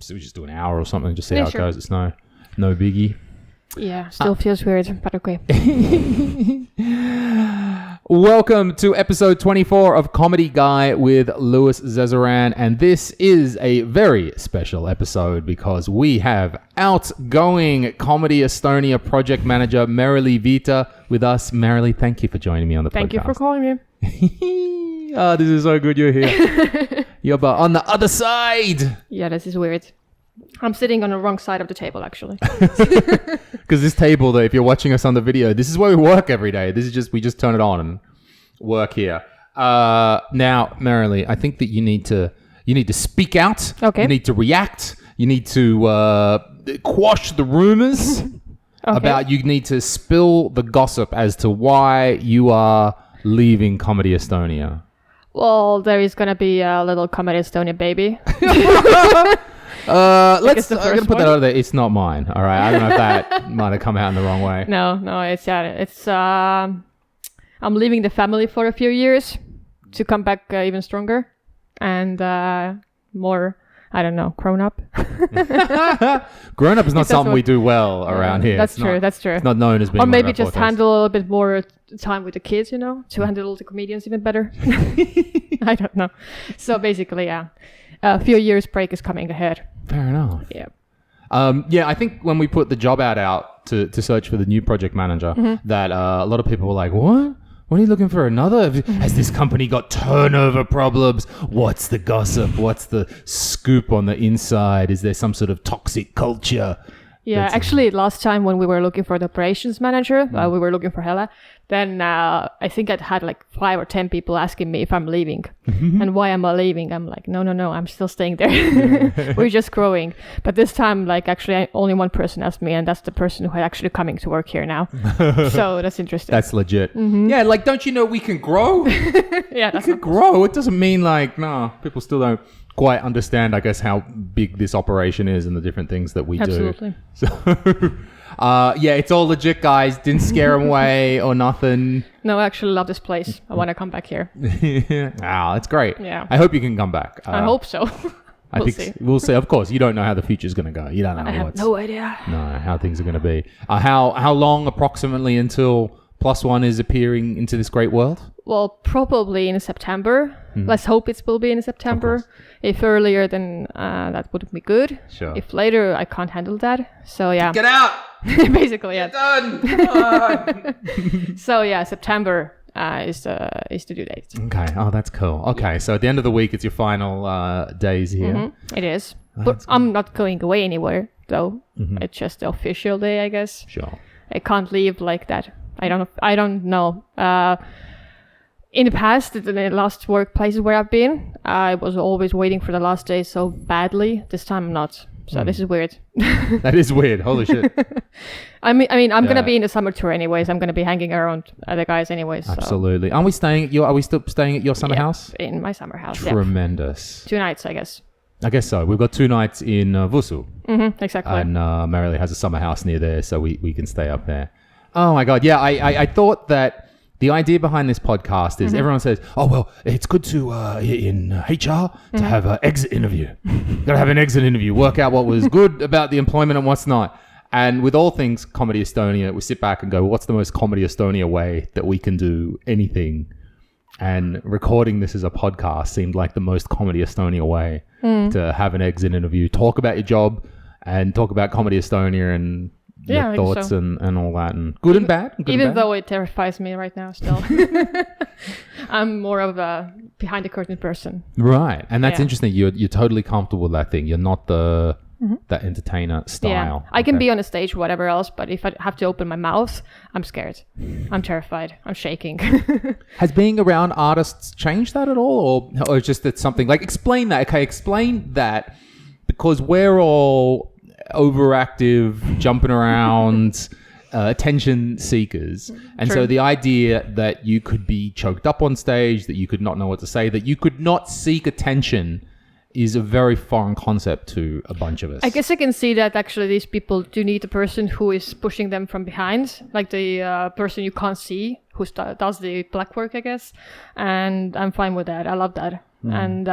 just do an hour or something, just see how it goes. It's no biggie. Yeah, still feels weird, but okay. Welcome to episode 24 of Comedy Guy with Louis Zezeran, and this is a very special episode because we have outgoing Comedy Estonia project manager Merily Viita with us. Merily, thank you for joining me on the podcast. Thank you for calling me. Oh, this is so good you're here. You're on the other side. Yeah, this is weird. I'm sitting on the wrong side of the table, actually. Because this table, though, if you're watching us on the video, this is where we work every day. This is just, we just turn it on and work here. Now, Merily, I think that you need to speak out. Okay. You need to react. You need to quash the rumors about, you need to spill the gossip as to why you are leaving Comedy Estonia. Well, there is going to be a little Comedy Estonia baby. I'm gonna put that out there. It's not mine. All right. I don't know if that might have come out in the wrong way. No, it's I'm leaving the family for a few years to come back even stronger and more, I don't know, grown up. Grown up is not something we do well around here. That's true. It's not known as being. Or maybe just handle a little bit more time with the kids, to handle the comedians even better. I don't know. So basically, yeah. A few years break is coming ahead. Fair enough. Yeah. I think when we put the job ad out to search for the new project manager, that a lot of people were like, what? What are you looking for another? Has this company got turnover problems? What's the gossip? What's the scoop on the inside? Is there some sort of toxic culture? Yeah, actually, last time when we were looking for the operations manager, we were looking for Hella, then I think I'd had like 5 or 10 people asking me if I'm leaving. And why am I leaving? I'm like, no, I'm still staying there. We're just growing. But this time, like, actually, only one person asked me, and that's the person who is actually coming to work here now. So that's interesting. That's legit. Yeah, like, don't you know we can grow? Yeah, that's we can grow. It doesn't mean like, no, people still don't quite understand, I guess, how big this operation is and the different things that we do. Absolutely. So, yeah, it's all legit, guys. Didn't scare them away or nothing. No, I actually love this place. I want to come back here. Wow, that's great. Yeah. I hope you can come back. I hope so. We'll see. Of course, you don't know how the future's going to go. You don't know. I have no idea. No, how things are going to be. How long approximately until Plus One is appearing into this great world? Well, probably in September. Let's hope it will be in September. If earlier, then that would be good. Sure. If later, I can't handle that. So yeah. Get out! Basically, yeah. Get done! Come on! So yeah, September is the due date. Okay. Oh, that's cool. Okay, so at the end of the week, it's your final days here. It is. But I'm not going away anywhere, though. It's just the official day, I guess. Sure. I can't leave like that. I don't know. In the past, in the last workplaces where I've been, I was always waiting for the last day so badly. This time I'm not. So this is weird. That is weird. Holy shit. I mean, I'm gonna be in the summer tour anyways. I'm gonna be hanging around other guys anyways. So. Absolutely. Are we still staying at your summer house? In my summer house. Tremendous. Yeah. 2 nights, I guess. I guess so. We've got 2 nights in Vusu. Exactly. And Merily has a summer house near there, so we can stay up there. Oh my God. Yeah, I thought that the idea behind this podcast is everyone says, oh, well, it's good to, in HR, to have an exit interview. Got to have an exit interview, work out what was good about the employment and what's not. And with all things Comedy Estonia, we sit back and go, what's the most Comedy Estonia way that we can do anything? And recording this as a podcast seemed like the most Comedy Estonia way to have an exit interview, talk about your job and talk about Comedy Estonia and your thoughts and all that, and good and bad. Even though it terrifies me right now still. I'm more of a behind the curtain person. Right. And that's interesting. You're totally comfortable with that thing. You're not that entertainer style. Yeah. I can be on a stage or whatever else, but if I have to open my mouth, I'm scared. I'm terrified. I'm shaking. Has being around artists changed that at all? Or just that something like, explain that. Okay, explain that, because we're all overactive, jumping around, attention seekers. And so the idea that you could be choked up on stage, that you could not know what to say, that you could not seek attention is a very foreign concept to a bunch of us. I guess I can see that actually these people do need a person who is pushing them from behind, like the person you can't see, who does the black work, I guess. And I'm fine with that. I love that. And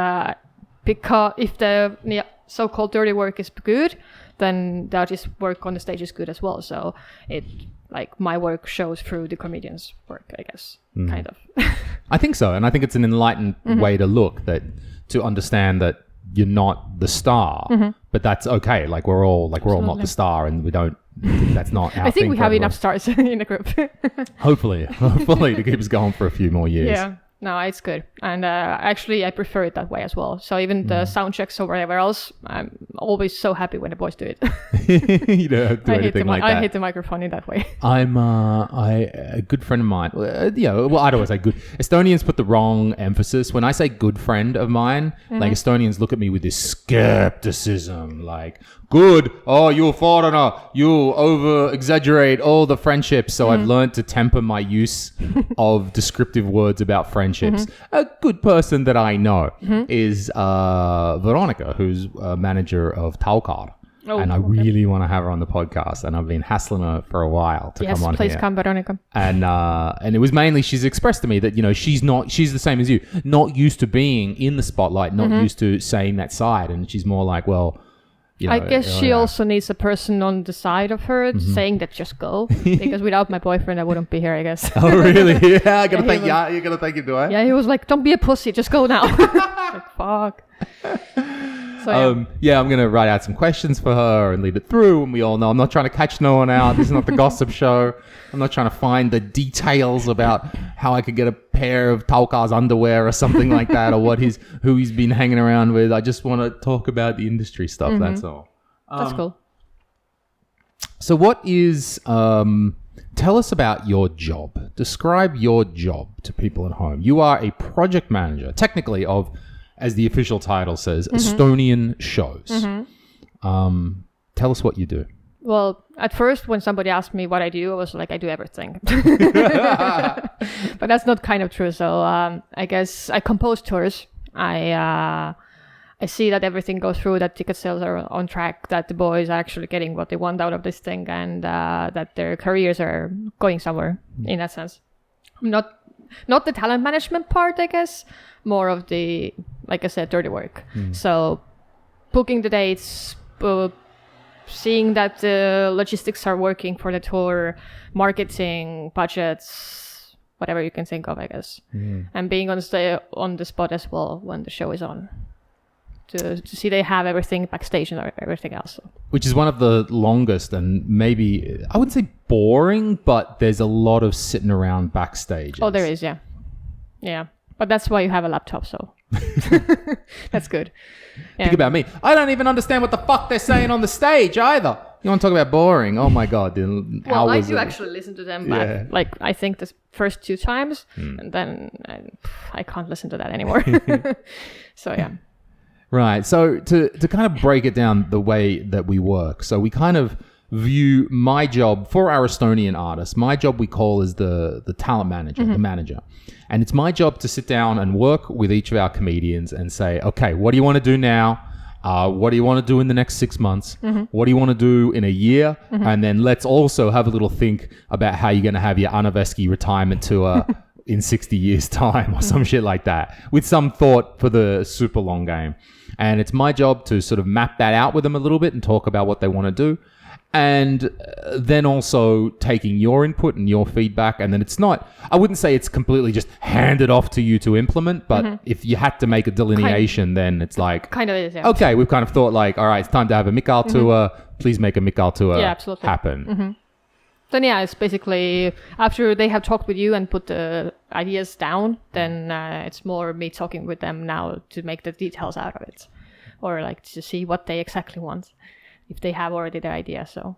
because if the so-called dirty work is good, then the artist's work on the stage is good as well. So it like my work shows through the comedian's work, I guess, kind of. I think so, and I think it's an enlightened way to look to understand that you're not the star, but that's okay. Like we're all not the star, and we don't. That's not our I think thing we for have everyone. enough stars in the group. Hopefully to keep us going for a few more years. Yeah. No, it's good. And actually, I prefer it that way as well. So even the sound checks or whatever else, I'm always so happy when the boys do it. You don't have to do anything like that. I hate the microphone in that way. I'm a good friend of mine. I don't always say good. Estonians put the wrong emphasis. When I say good friend of mine, like Estonians look at me with this skepticism, like, good. Oh, you're a foreigner. You over-exaggerate all the friendships. So I've learned to temper my use of descriptive words about friendships. A good person that I know is Veronica, who's a manager of Taukar. Oh, and I really want to have her on the podcast. And I've been hassling her for a while to come on here. Yes, please here. come, Veronica. And it was mainly, she's expressed to me that, she's the same as you, not used to being in the spotlight, not used to saying that side. And she's more like, well, I guess she also needs a person on the side of her saying that just go. Because without my boyfriend, I wouldn't be here, I guess. Oh, really? Yeah, you're going to thank him, do I? Yeah, he was like, don't be a pussy, just go now. Like, fuck. So, I'm going to write out some questions for her and leave it through. And we all know I'm not trying to catch no one out. This is not the gossip show. I'm not trying to find the details about how I could get a pair of Taukar's underwear or something like that, or who he's been hanging around with. I just want to talk about the industry stuff. That's all. That's cool. So what is... tell us about your job. Describe your job to people at home. You are a project manager, technically, of... as the official title says, Estonian shows. Tell us what you do. Well, at first, when somebody asked me what I do, I was like, I do everything. But that's not kind of true. So I guess I compose tours. I see that everything goes through, that ticket sales are on track, that the boys are actually getting what they want out of this thing, and that their careers are going somewhere in that sense. Not the talent management part, I guess, more of the, like I said, dirty work. So booking the dates, seeing that the logistics are working for the tour, marketing, budgets, whatever you can think of, I guess. And being on the spot as well when the show is on. To see they have everything backstage and everything else. Which is one of the longest and maybe, I wouldn't say boring, but there's a lot of sitting around backstage. Oh, there is, yeah. Yeah. But that's why you have a laptop, so that's good. Yeah. Think about me. I don't even understand what the fuck they're saying on the stage either. You want to talk about boring? Oh my God. Well, I do actually listen to them back, like I think the first 2 times, and then I can't listen to that anymore. So yeah. Right. So to kind of break it down the way that we work. So we kind of view my job for our Estonian artists. My job we call is the talent manager, the manager. And it's my job to sit down and work with each of our comedians and say, okay, what do you want to do now? What do you want to do in the next 6 months? What do you want to do in a year? And then let's also have a little think about how you're going to have your Anaveski retirement tour in 60 years time or some shit like that, with some thought for the super long game. And it's my job to sort of map that out with them a little bit and talk about what they want to do. And then also taking your input and your feedback. And then it's not, I wouldn't say it's completely just handed off to you to implement, but if you had to make a delineation, then it's like, kind of is, yeah. Okay, we've kind of thought like, all right, it's time to have a Mikal tour. Please make a Mikal tour happen. Then yeah, it's basically after they have talked with you and put the ideas down, then it's more me talking with them now to make the details out of it, or like to see what they exactly want, if they have already their idea. So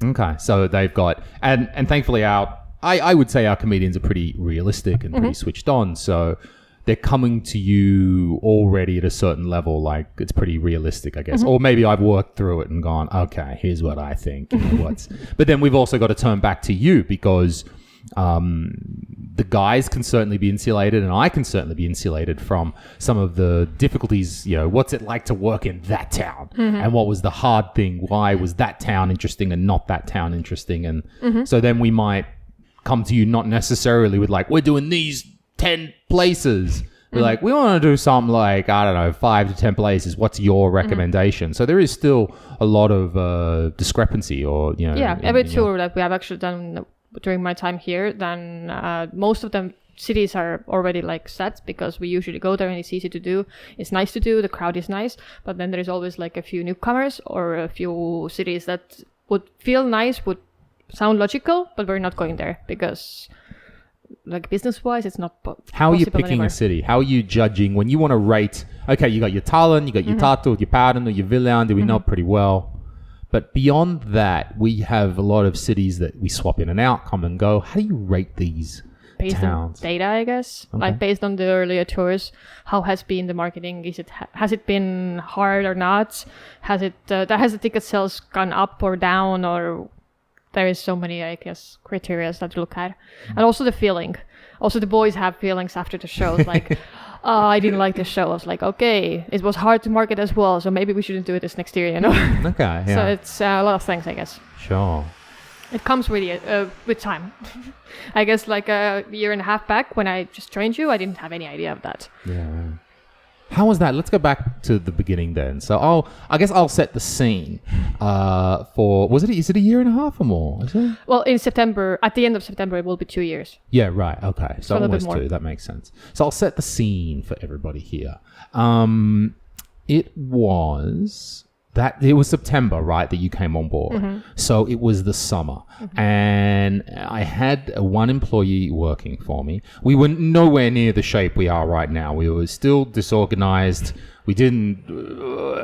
okay, so they've got and thankfully I would say our comedians are pretty realistic and pretty switched on. So they're coming to you already at a certain level, like it's pretty realistic, I guess. Or maybe I've worked through it and gone, okay, here's what I think. But then we've also got to turn back to you because the guys can certainly be insulated and I can certainly be insulated from some of the difficulties, what's it like to work in that town? And what was the hard thing? Why was that town interesting and not that town interesting? And so then we might come to you not necessarily with like, we're doing these 10 places, We're like, we want to do something like, I don't know, 5 to 10 places. What's your recommendation? So there is still a lot of discrepancy or, every tour that we have actually done during my time here, then most of them cities are already like set because we usually go there and it's easy to do. It's nice to do. The crowd is nice. But then there's always like a few newcomers or a few cities that would feel nice, would sound logical, but we're not going there because like business-wise, it's not How are you picking a city? How are you judging when you want to rate? Okay, you got your Tallinn, you got your Tartu, your Pärnu, your Viljandi, we know pretty well. But beyond that, we have a lot of cities that we swap in and out, come and go. How do you rate these based towns? On data, I guess. Okay. Like based on the earlier tours, how has been the marketing? Has it been hard or not? Has the ticket sales gone up or down, or there is so many, I guess, criteria that to look at. And also the feeling. Also the boys have feelings after the show. Like, oh, I didn't like the show. I was like, okay, it was hard to market as well, so maybe we shouldn't do it this next year, Okay, yeah. So it's a lot of things, I guess. Sure. It comes with time. I guess like a year and a half back when I just joined you, I didn't have any idea of that. Yeah. How was that? Let's go back to the beginning then. So I guess I'll set the scene is it a year and a half or more? Is it? Well, in September, at the end of September, it will be 2 years. Yeah, right. Okay. So almost 2. That makes sense. So I'll set the scene for everybody here. It was September, right, that you came on board. So it was the summer. And I had one employee working for me. We were nowhere near the shape we are right now. We were still disorganized. We didn't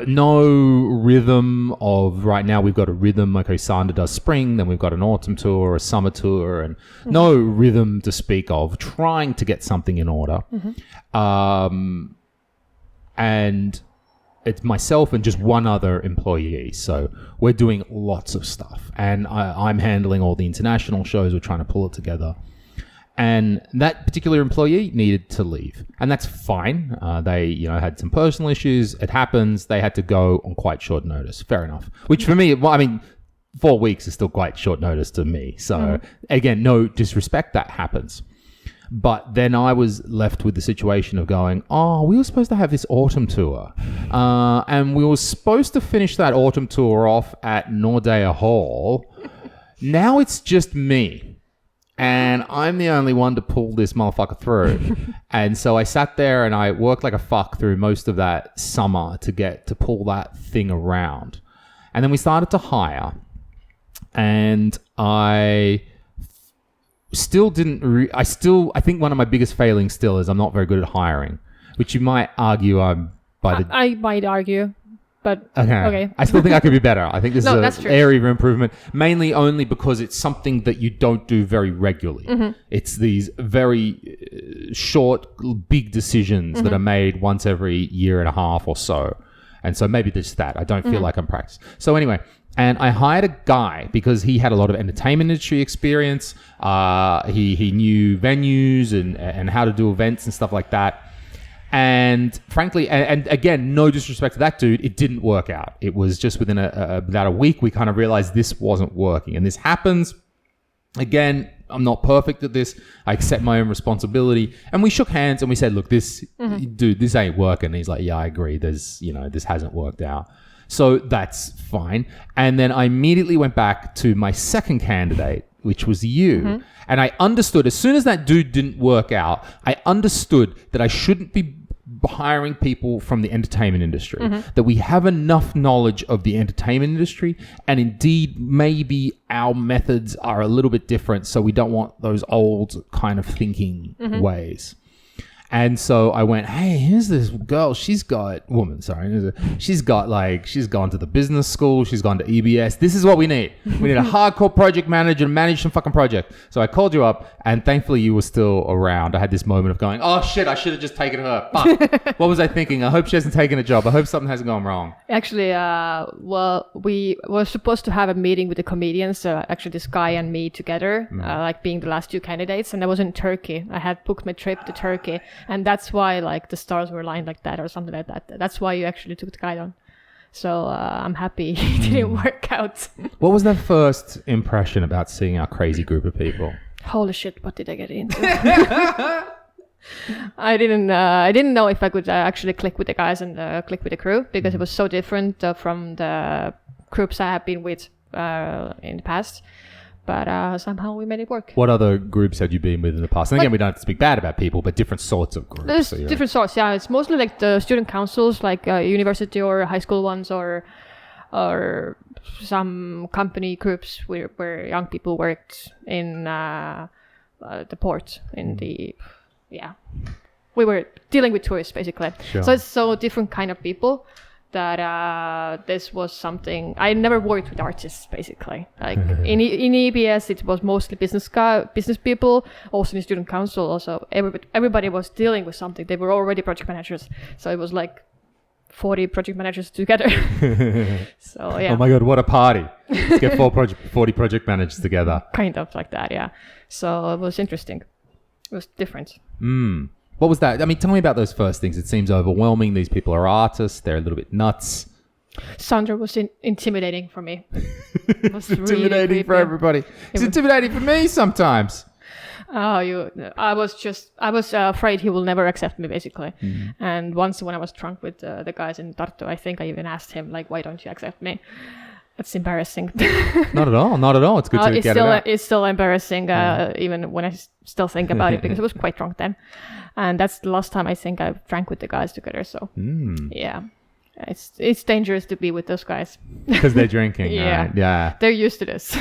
no rhythm of right now. We've got a rhythm. Okay, Sander does spring, then we've got an autumn tour, a summer tour, and no rhythm to speak of. Trying to get something in order. And it's myself and just one other employee. So we're doing lots of stuff. And I'm handling all the international shows. We're trying to pull it together. And that particular employee needed to leave. And that's fine. They, had some personal issues. It happens. They had to go on quite short notice. Fair enough. Which for me, 4 weeks is still quite short notice to me. So again, no disrespect, that happens. But then I was left with the situation of going, we were supposed to have this autumn tour. And we were supposed to finish that autumn tour off at Nordea Hall. Now it's just me. And I'm the only one to pull this motherfucker through. And so I sat there and I worked like a fuck through most of that summer to pull that thing around. And then we started to hire. And I still didn't I think one of my biggest failings still is I'm not very good at hiring, which you might argue I might argue, but okay. I still think I could be better. I think this is an area of improvement, mainly only because it's something that you don't do very regularly. It's these very short, big decisions that are made once every year and a half or so. And so maybe there's that. I don't feel like I'm practiced. So anyway, and I hired a guy because he had a lot of entertainment industry experience. He knew venues and how to do events and stuff like that. And frankly, and again, no disrespect to that dude, it didn't work out. It was just within about a week, we kind of realized this wasn't working. And this happens. Again, I'm not perfect at this. I accept my own responsibility. And we shook hands and we said, look, this ain't working. And he's like, yeah, I agree. This hasn't worked out. So that's fine. And then I immediately went back to my second candidate, which was you. And I understood, as soon as that dude didn't work out, I understood that I shouldn't be hiring people from the entertainment industry, that we have enough knowledge of the entertainment industry. And indeed, maybe our methods are a little bit different. So we don't want those old kind of thinking ways. And so I went, hey, here's this girl. She's gone to the business school. She's gone to EBS. This is what we need. We need a hardcore project manager to manage some fucking project. So I called you up and thankfully you were still around. I had this moment of going, oh shit, I should have just taken her. Fuck. What was I thinking? I hope she hasn't taken a job. I hope something hasn't gone wrong. Actually, we were supposed to have a meeting with the comedians. Actually, this guy and me together, like being the last 2 candidates. And I was in Turkey. I had booked my trip to Turkey. And that's why like the stars were aligned like that or something like that. That's why you actually took the guy on. So I'm happy it didn't work out. What was that first impression about seeing our crazy group of people? Holy shit, what did I get into? I didn't know if I could actually click with the guys and click with the crew because it was so different from the groups I have been with in the past. But somehow we made it work. What other groups have you been with in the past? And again, we don't have to speak bad about people, but different sorts of groups. There's different sorts, yeah. It's mostly like the student councils, like university or high school ones, or some company groups where young people worked in the port in the we were dealing with tourists basically. Sure. So it's so different kind of people that this was something I never worked with artists basically. Like in EBS it was mostly business people, also in student council. Also everybody was dealing with something. They were already project managers, so it was like 40 project managers together. So yeah. Oh my god, what a party! Let's get 40 project managers together. Kind of like that, yeah. So it was interesting. It was different. What was that? I mean, tell me about those first things. It seems overwhelming. These people are artists. They're a little bit nuts. Sandra was intimidating for me. It was intimidating really for everybody. It's intimidating for me sometimes. I was afraid he will never accept me, basically. And once when I was drunk with the guys in Tartu, I think I even asked him, like, why don't you accept me? That's embarrassing. Not at all. It's good to get it out. It's still embarrassing, even when I still think about it, because I was quite drunk then. And that's the last time I think I drank with the guys together. So, yeah. It's dangerous to be with those guys. Because they're drinking, yeah. Right? Yeah. They're used to this.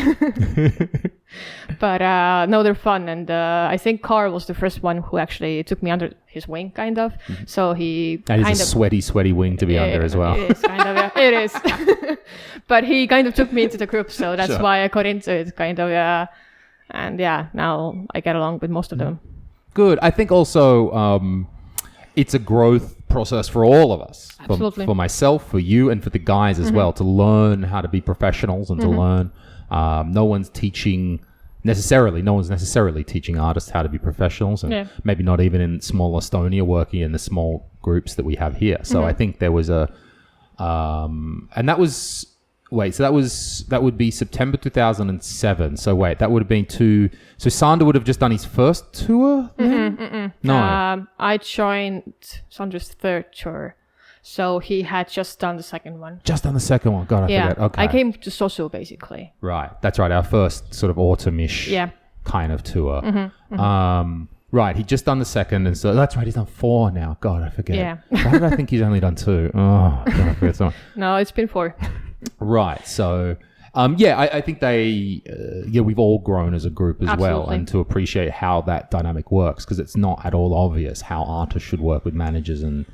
But no, they're fun. And I think Carl was the first one who actually took me under his wing, kind of. So he and it's a sweaty wing to be under as well. It is, kind of, yeah. It is. But he kind of took me into the group, so that's why I got into it, kind of, yeah. And yeah, now I get along with most of them. Good. I think also it's a growth process for all of us. Absolutely. For myself, for you, and for the guys as well, to learn how to be professionals and to learn. No one's necessarily teaching artists how to be professionals, and maybe not even in small Estonia, working in the small groups that we have here. So I think there was and that was... Wait, so that would be September 2007. So wait, that would have been so Sander would have just done his first tour? No. I joined Sandra's third tour. So he had just done the second one. Just done the second one. God, I forget. Okay. I came to Sosu, basically. Right. That's right. Our first sort of autumn-ish kind of tour. Right. He'd just done the second. And so that's right. He's done 4 now. God, I forget. Yeah. Why did I think he's only done 2? Oh, God, I forget so much. No, it's been 4. Right. So, I think we've all grown as a group as well, and to appreciate how that dynamic works, because it's not at all obvious how artists should work with managers and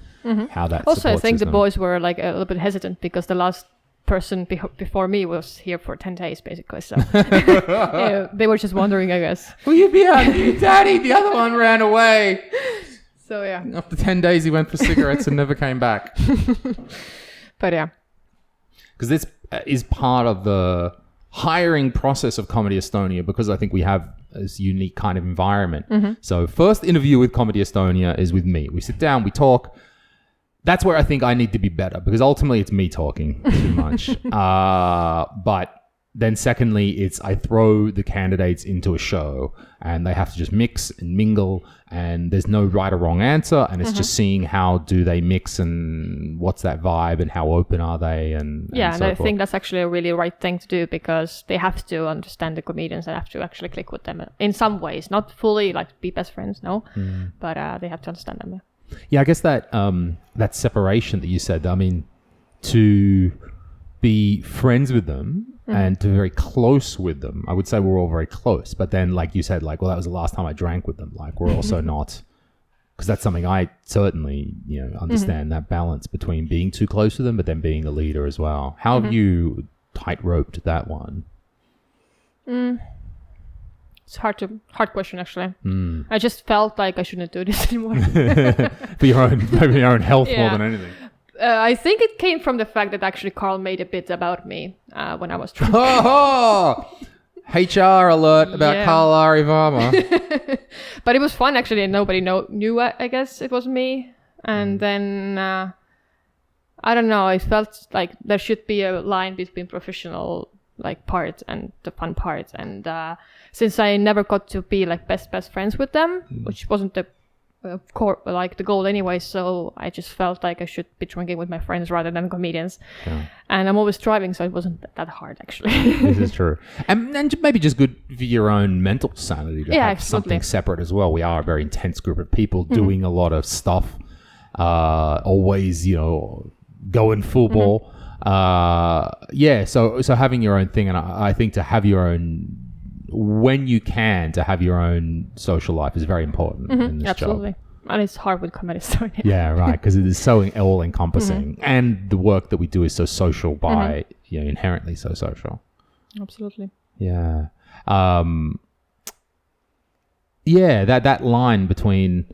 how that also, I think system. the boys were like a little bit hesitant because the last person before me was here for 10 days, basically. So they were just wondering, I guess. Will you be out with your daddy? The other one ran away. So, yeah. After 10 days, he went for cigarettes and never came back. But, yeah. Because this is part of the hiring process of Comedy Estonia, because I think we have this unique kind of environment. So first interview with Comedy Estonia is with me. We sit down, we talk. That's where I think I need to be better, because ultimately it's me talking too much. But then secondly, it's I throw the candidates into a show and they have to just mix and mingle, and there's no right or wrong answer, and it's just seeing how do they mix and what's that vibe and how open are they and I think that's actually a really right thing to do, because they have to understand the comedians and have to actually click with them in some ways, not fully like be best friends, but they have to understand them. Yeah, I guess that that separation that you said, I mean, to be friends with them and to be very close with them, I would say we're all very close. But then, like you said, like, well, that was the last time I drank with them. Like, we're also not, because that's something I certainly, understand that balance between being too close to them, but then being a leader as well. How have you tight-roped that one? It's hard question, actually. I just felt like I shouldn't do this anymore. For your own health more than anything. I think it came from the fact that actually Carl made a bit about me when I was drunk. HR alert about Carl Arivama. But it was fun, actually, and nobody knew, I guess it was me. And then, I don't know, I felt like there should be a line between professional like part and the fun part. And since I never got to be like best friends with them, which wasn't the like the goal anyway. So I just felt like I should be drinking with my friends rather than comedians. Yeah. And I'm always driving, so it wasn't that hard actually. This is true. And maybe just good for your own mental sanity to have something separate as well. We are a very intense group of people doing a lot of stuff, always, going full ball. So having your own thing, and I think to have your own, when you can, to have your own social life is very important in this Absolutely. job. And it's hard with Comedy Estonia. Yeah, right, because it is so all-encompassing. And the work that we do is so social by, inherently so social. Absolutely. Yeah. That line between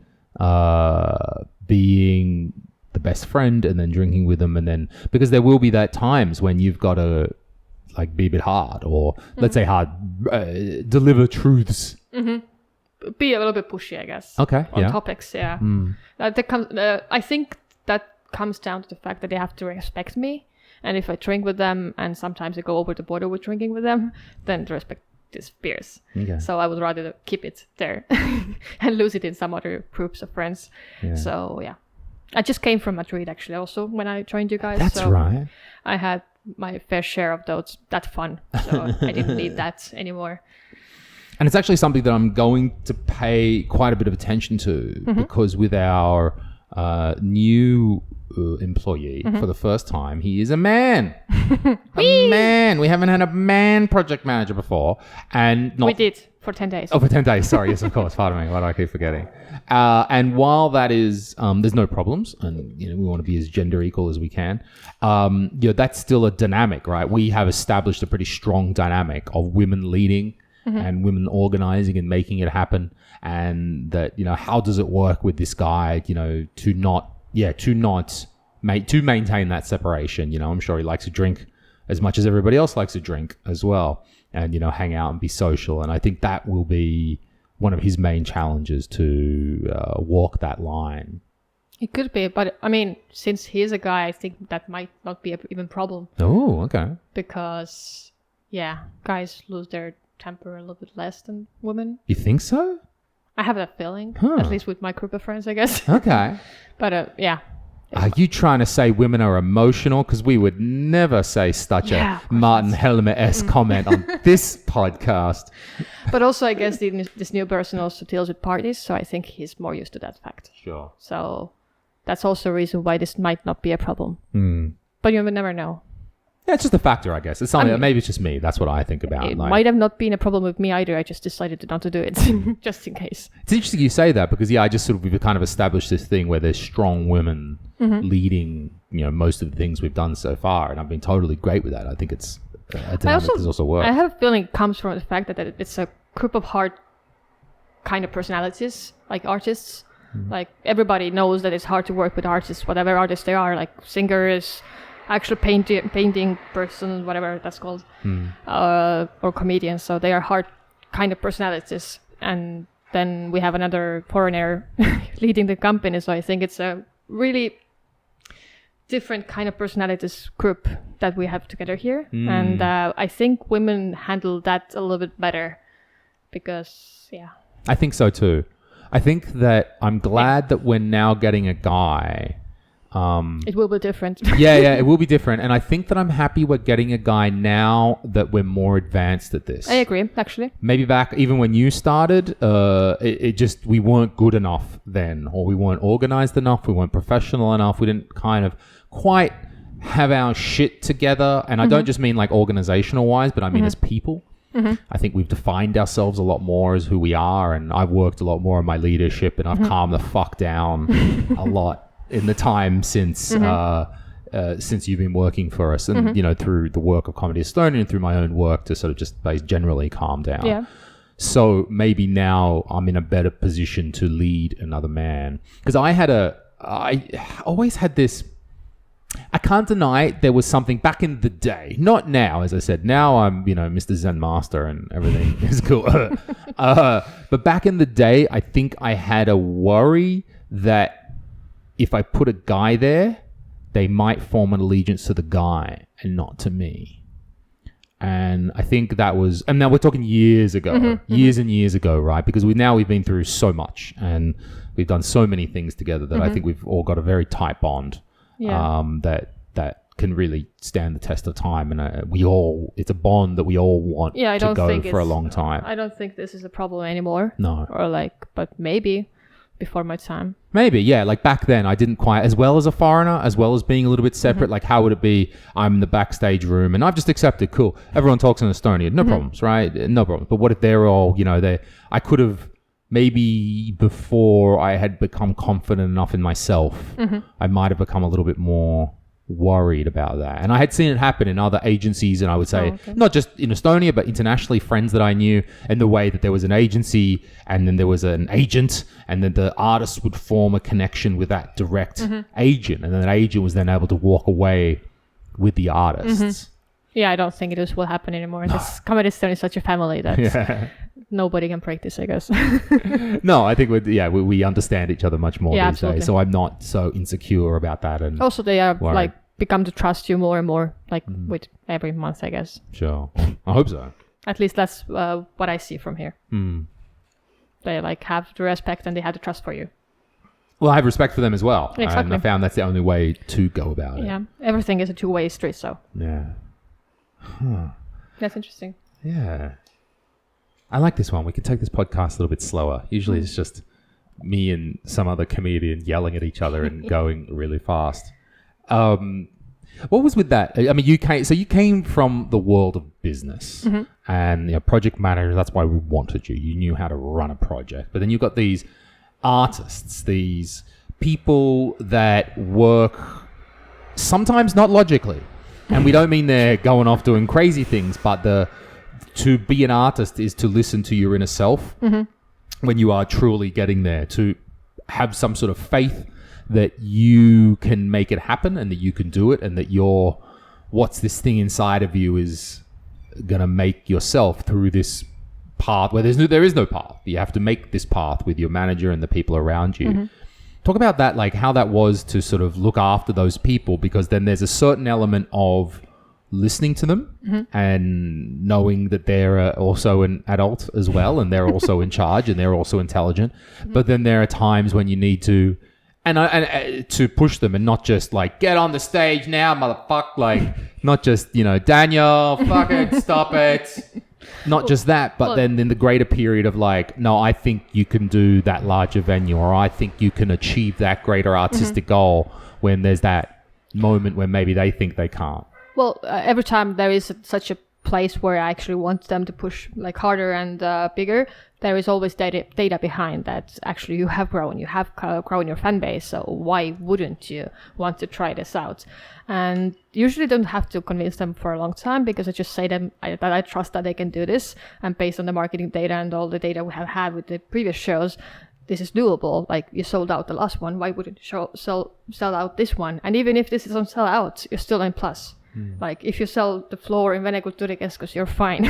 being the best friend and then drinking with them, and then, because there will be that times when you've got to like be a bit hard, or let's say hard, deliver truths. Be a little bit pushy, I guess. Okay. On topics, yeah. I think that comes down to the fact that they have to respect me, and if I drink with them, and sometimes I go over the border with drinking with them, then the respect disappears. Okay. So I would rather keep it there and lose it in some other groups of friends. Yeah. So yeah, I just came from Madrid actually. Also, when I joined you guys, that's right. I had my fair share of that fun, so I didn't need that anymore. And it's actually something that I'm going to pay quite a bit of attention to, because with our new employee for the first time, he is a man. A man. We haven't had a man project manager before. And we did for 10 days. Oh, for 10 days. Sorry. Yes, of course. Pardon me. Why do I keep forgetting? And while that is, there's no problems, and we want to be as gender equal as we can. That's still a dynamic, right? We have established a pretty strong dynamic of women leading and women organizing and making it happen. And that, how does it work with this guy, to maintain that separation. I'm sure he likes to drink as much as everybody else likes to drink as well, and hang out and be social. And I think that will be one of his main challenges, to walk that line. It could be, but I mean, since he is a guy, I think that might not be even problem. Oh, okay. Because guys lose their temper a little bit less than women. You think so? I have that feeling, at least with my group of friends, I guess. Okay. But yeah. Are you trying to say women are emotional? Because we would never say such a Martin Helmer-esque comment on this podcast. But also, I guess this new person also deals with parties, so I think he's more used to that fact. Sure. So that's also a reason why this might not be a problem. But you would never know. Yeah, it's just a factor, I guess. It's something maybe it's just me. That's what I think about. It might have not been a problem with me either. I just decided not to do it, just in case. It's interesting you say that, because I just we've kind of established this thing where there's strong women leading, most of the things we've done so far, and I've been totally great with that. I think it's a dynamic that's also worked. I have a feeling it comes from the fact that it's a group of hard kind of personalities, like artists. Like everybody knows that it's hard to work with artists, whatever artists they are, like singers, actual painting person, whatever that's called, or comedians. So they are hard kind of personalities. And then we have another foreigner leading the company. So I think it's a really different kind of personalities group that we have together here. And I think women handle that a little bit better because, I think so too. I think that I'm glad that we're now getting a guy. It will be different. It will be different. And I think that I'm happy we're getting a guy now that we're more advanced at this. I agree, actually. Maybe back even when you started, we weren't good enough then, or we weren't organized enough, we weren't professional enough, we didn't kind of quite have our shit together. And I don't just mean like organizational wise, but I mean as people. I think we've defined ourselves a lot more as who we are, and I've worked a lot more on my leadership, and I've calmed the fuck down a lot in the time since you've been working for us, and through the work of Comedy Estonia and through my own work to sort of just generally calm down. Yeah. So maybe now I'm in a better position to lead another man, because I always had this. I can't deny there was something back in the day, not now, as I said. Now I'm, Mr. Zen Master and everything is cool. But back in the day, I think I had a worry that if I put a guy there, they might form an allegiance to the guy and not to me. And I think that was, and now we're talking years ago, years and years ago, right? Because we've been through so much, and we've done so many things together that I think we've all got a very tight bond. That can really stand the test of time, and it's a bond that we all want to go for a long time. I don't think this is a problem anymore. No. Or but maybe before my time. Maybe, yeah. Like back then, I didn't quite, as well as a foreigner, as well as being a little bit separate. Like, how would it be? I'm in the backstage room, and I've just accepted. Cool. Everyone talks in Estonia. No problems, right? No problems. But what if they're all, I could have maybe before I had become confident enough in myself, I might have become a little bit more worried about that. And I had seen it happen in other agencies, and I would say not just in Estonia but internationally, friends that I knew, and the way that there was an agency and then there was an agent, and then the artist would form a connection with that direct agent, and then that agent was then able to walk away with the artists. I don't think this will happen anymore. This Comedy Estonia is such a family that nobody can break this, I guess. No, I think we understand each other much more these days, so I'm not so insecure about that. And also they are become to trust you more and more, with every month, I guess. Sure. I hope so. At least that's what I see from here. They have the respect and they have the trust for you. Well, I have respect for them as well. Exactly. And I found that's the only way to go about it. Yeah. Everything is a two-way street, so. Yeah. That's interesting. Yeah. I like this one. We can take this podcast a little bit slower. Usually it's just me and some other comedian yelling at each other and going really fast. What was with that? I mean, you came from the world of business and project manager. That's why we wanted you. You knew how to run a project. But then you've got these artists, these people that work sometimes not logically. And we don't mean they're going off doing crazy things, but to be an artist is to listen to your inner self when you are truly getting there, to have some sort of faith that you can make it happen and that you can do it, and that what's this thing inside of you is going to make yourself through this path where there is no path. You have to make this path with your manager and the people around you. Talk about that, how that was to sort of look after those people, because then there's a certain element of listening to them and knowing that they're also an adult as well, and they're also in charge and they're also intelligent. But then there are times when you need to to push them, and not just get on the stage now, motherfucker. Not just Daniel, fuck it, stop it. Not just that, but then in the greater period of no, I think you can do that larger venue, or I think you can achieve that greater artistic goal, when there's that moment where maybe they think they can't. Well, every time there is such a place where I actually want them to push harder and bigger, there is always data behind that. Actually, you have grown your fan base, so why wouldn't you want to try this out? And usually don't have to convince them for a long time, because I just say them that I trust that they can do this, and based on the marketing data and all the data we have had with the previous shows, this is doable. You sold out the last one, why wouldn't you sell out this one? And even if this doesn't sell out, you're still in plus. If you sell the floor in Vene Kultuurikeskus, you're fine.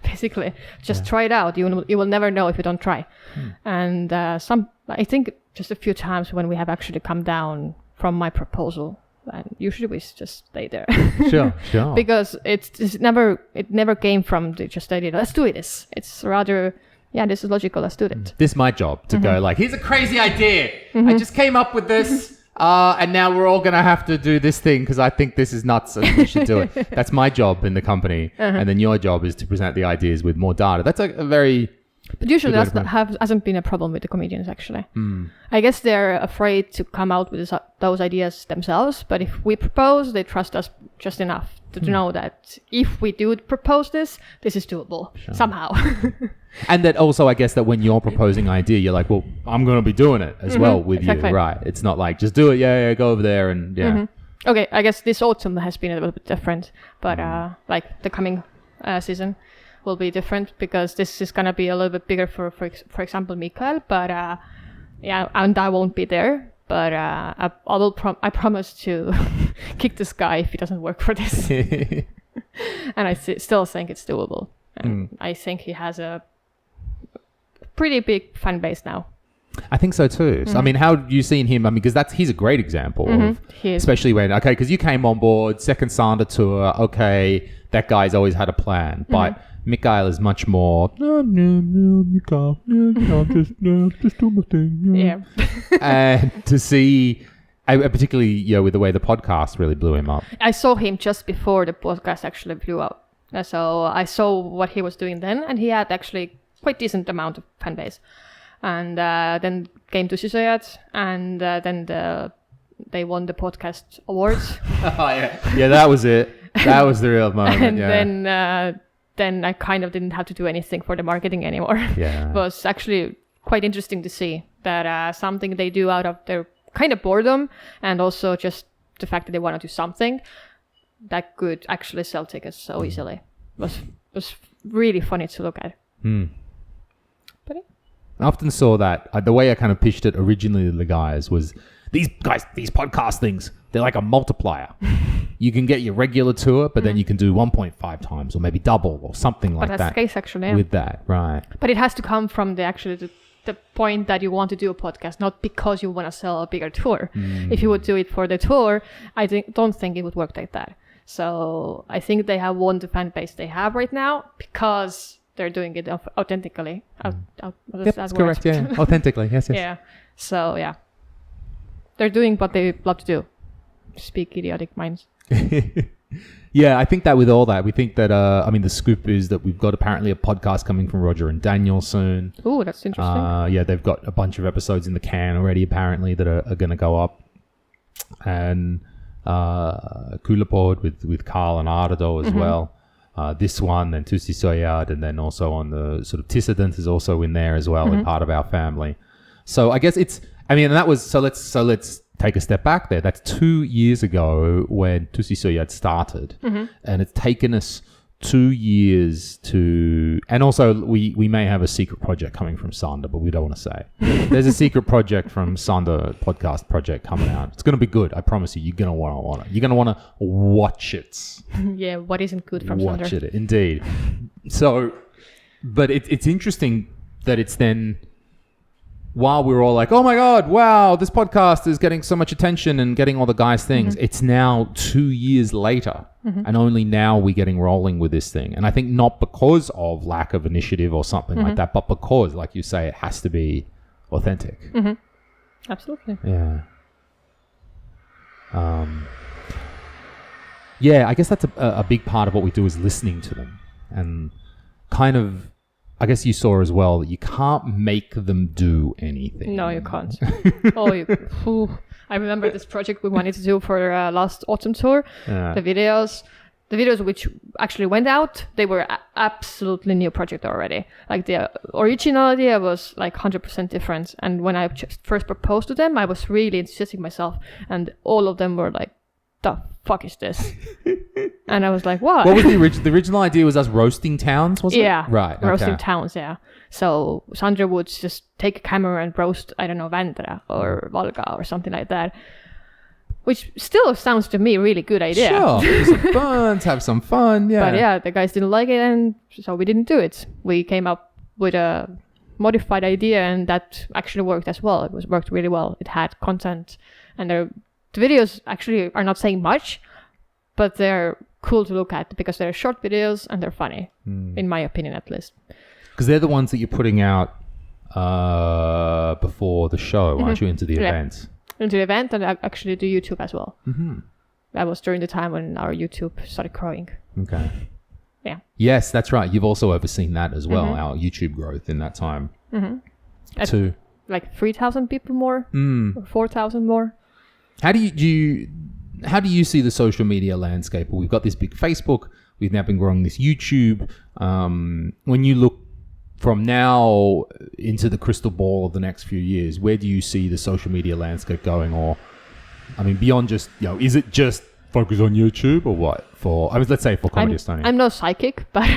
Basically, just try it out. You will never know if you don't try. And I think just a few times when we have actually come down from my proposal, and usually we just stay there. Sure. Because it never came from just the idea, let's do this. It's rather, this is logical, let's do it. This is my job to go here's a crazy idea. I just came up with this. And now we're all going to have to do this thing because I think this is nuts and we should do it. That's my job in the company. And then your job is to present the ideas with more data. That's a very... But usually that hasn't been a problem with the comedians, actually. I guess they're afraid to come out with those ideas themselves. But if we propose, they trust us just enough to know that if we do propose this is doable somehow. And that also, I guess, that when you're proposing an idea, you're like, well, I'm going to be doing it as well with you, right? It's not just do it, go over there and Okay, I guess this autumn has been a little bit different, but the coming season will be different, because this is going to be a little bit bigger for example, Mikael, but and I won't be there, but I promise to kick this guy if he doesn't work for this. And I still think it's doable. And I think he has a pretty big fan base now. I think so too. So, I mean, how have you seen him? I mean, because he's a great example of, especially when, because you came on board, second Sander tour, that guy's always had a plan. But Mikhail is much more, no, Mikhail, just do my thing. Yeah. And to see, particularly, with the way the podcast really blew him up. I saw him just before the podcast actually blew up. So I saw what he was doing then, and he had actually quite decent amount of fan base. And then came to Sisojat, and then they won the podcast awards. Oh, yeah, that was it. That was the real moment. And then I kind of didn't have to do anything for the marketing anymore. Yeah. It was actually quite interesting to see that something they do out of their kind of boredom, and also just the fact that they want to do something that could actually sell tickets so easily was really funny to look at. But I often saw that the way I kind of pitched it originally to the guys was, these podcast things, they're like a multiplier. You can get your regular tour, but then you can do 1.5 times or maybe double or something like that. But that's the case actually, yeah. With that, right. But it has to come from the point that you want to do a podcast, not because you want to sell a bigger tour. If you would do it for the tour, I don't think it would work like that. So I think they have won the fan base they have right now because they're doing it authentically. That's correct, yeah. Authentically, yes. Yeah. So, yeah. They're doing what they love to do. Speak idiotic minds. Yeah, I think that with all that, we think that, the scoop is that we've got apparently a podcast coming from Roger and Daniel soon. Oh, that's interesting. Yeah, they've got a bunch of episodes in the can already, apparently, that are going to go up. And Kulapod with Carl and Ardo as well. This one, then Tusi Soyad, and then also on the sort of Tissident is also in there as well, and part of our family. So I guess let's take a step back there. That's 2 years ago when Tusi Soyad started, and it's taken us 2 years to, and also we may have a secret project coming from Sander, but we don't want to say. There's a secret project from Sander podcast project coming out. It's going to be good. I promise you. You're going to want it. You're going to want to watch it. Yeah, what isn't good from Sander? Watch Sander. it, indeed. So, but it's interesting that it's then, while we were all like, oh my God, wow, this podcast is getting so much attention and getting all the guys' things. It's now 2 years later. And only now we're getting rolling with this thing. And I think not because of lack of initiative or something like that, but because, like you say, it has to be authentic. Absolutely. Yeah. Yeah, I guess that's a big part of what we do is listening to them. And kind of, I guess you saw as well that you can't make them do anything. No, you can't. I remember this project we wanted to do for last autumn tour. The videos which actually went out, they were absolutely new project already. Like the original idea was like 100% different. And when I first proposed to them, I was really enthusiastic myself. And all of them were like, the fuck is this? And I was like, what? What was the original idea was us roasting towns, was it? Yeah. Right. Roasting towns, yeah. So Sandra would just take a camera and roast, I don't know, Vandra or Valga or something like that. Which still sounds to me a really good idea. Sure. Do some fun, have some fun, yeah. But yeah, the guys didn't like it, and so we didn't do it. We came up with a modified idea, and that actually worked as well. It worked really well. It had content, and the videos actually are not saying much, but they're cool to look at because they're short videos and they're funny, in my opinion at least. Because they're the ones that you're putting out before the show, aren't you, into the event? Into the event, and actually do YouTube as well. That was during the time when our YouTube started growing. Okay. Yeah. Yes, that's right. You've also overseen that as well, our YouTube growth in that time. To like 3,000 people more, or 4,000 more. How do you see the social media landscape? Well, we've got this big Facebook. We've now been growing this YouTube. When you look from now into the crystal ball of the next few years, where do you see the social media landscape going? Or, I mean, beyond just, is it just focus on YouTube or what? Let's say for Comedy Estonia. I'm no psychic, but...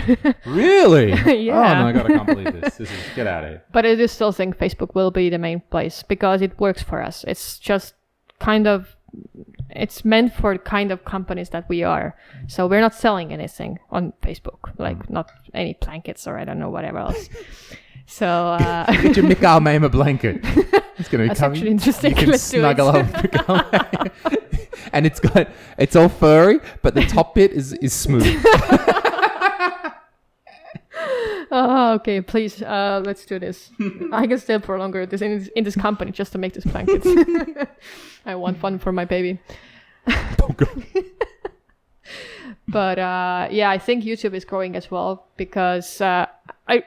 Really? Yeah. Oh, no, I can't believe this. Get out of here. But I do still think Facebook will be the main place because it works for us. It's just it's meant for the kind of companies that we are. So we're not selling anything on Facebook, like not any blankets or I don't know, whatever else. So get your Mikhail Maimer blanket. It's going to be That's actually interesting. You can Let's snuggle up with Mikhail. And it's all furry, but the top bit is smooth. Oh, okay, please, let's do this. I can stay for longer in this company just to make this blankets. I want fun for my baby. Don't go. But yeah, I think YouTube is growing as well because I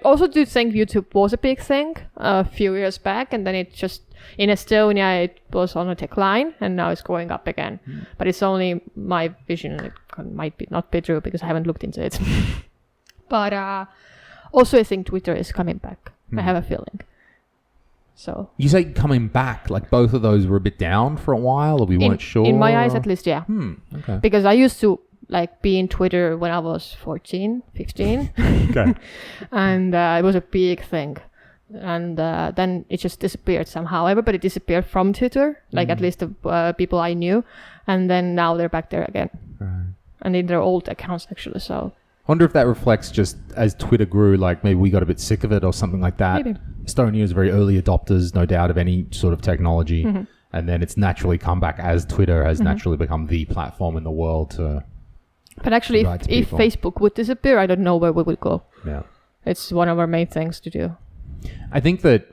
also do think YouTube was a big thing a few years back, and then it just in Estonia it was on a decline, and now it's going up again. But it's only my vision; it might be not be true because I haven't looked into it. But also, I think Twitter is coming back. I have a feeling. So you say coming back, like both of those were a bit down for a while, or we weren't sure. In my eyes, at least, yeah. Okay. Because I used to like be in Twitter when I was 14, 15. Okay. And it was a big thing. And then it just disappeared somehow. Everybody disappeared from Twitter, like at least the people I knew. And then now they're back there again. Right. And in their old accounts, actually. So I wonder if that reflects just as Twitter grew, like maybe we got a bit sick of it or something like that. Maybe. Estonia is very early adopters, no doubt, of any sort of technology. And then it's naturally come back as Twitter has naturally become the platform in the world to... But actually, if Facebook would disappear, I don't know where we would go. Yeah. It's one of our main things to do. I think that...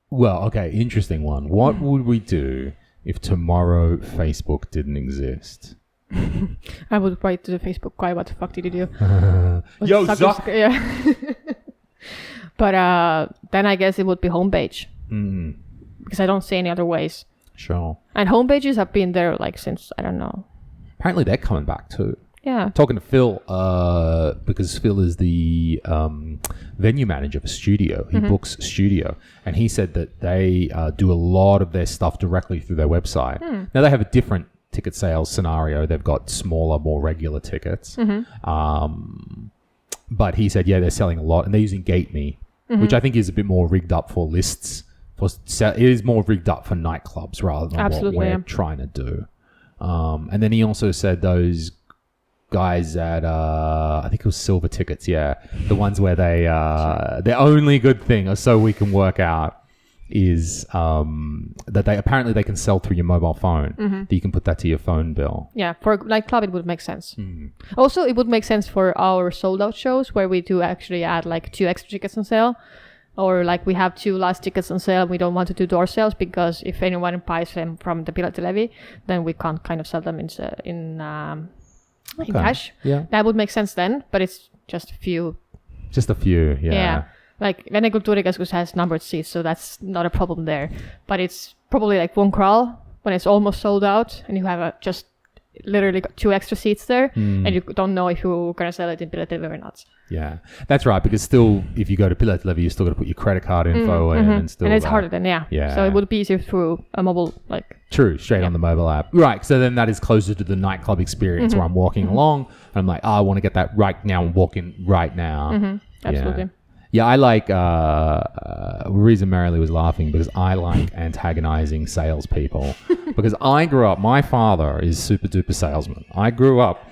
Well, okay, interesting one. What would we do if tomorrow Facebook didn't exist? I would write to the Facebook guy, what the fuck did you do? Yo, Zuck! Yeah. But then I guess it would be homepage. Because I don't see any other ways. Sure. And homepages have been there like since, I don't know. Apparently they're coming back too. Yeah. Talking to Phil, because Phil is the venue manager of a studio. He books studio. And he said that they do a lot of their stuff directly through their website. Now they have a different ticket sales scenario. They've got smaller, more regular tickets. But he said, yeah, they're selling a lot. And they're using GateMe, which I think is a bit more rigged up for lists. It is more rigged up for nightclubs rather than what we're trying to do. And then he also said those guys at, I think it was Silver Tickets, yeah. The ones where they, their only good thing, or so we can work out, is that they can sell through your mobile phone. That you can put that to your phone bill. Yeah, for nightclub it would make sense. Also, it would make sense for our sold out shows where we do actually add like 2 extra tickets on sale. Or like we have 2 last tickets on sale and we don't want to do door sales because if anyone buys them from the Piloti Levy, then we can't kind of sell them in cash. Yeah. That would make sense then, but it's just a few. Just a few, yeah. Yeah. Like Vene Kultuurikeskus has numbered seats, so that's not a problem there. But it's probably like one crawl when it's almost sold out and you have just literally got 2 extra seats there and you don't know if you're going to sell it in Piloti Levy or not. Yeah, that's right. Because still, if you go to Piloti Levy, you still got to put your credit card info in, and still. And it's harder then, yeah. So it would be easier through a mobile, like. True, straight on the mobile app. Right. So then that is closer to the nightclub experience where I'm walking along and I'm like, I want to get that right now and walk in right now. Absolutely. Yeah, I like. The reason Merily was laughing because I like antagonizing salespeople because I grew up. My father is super duper salesman. I grew up.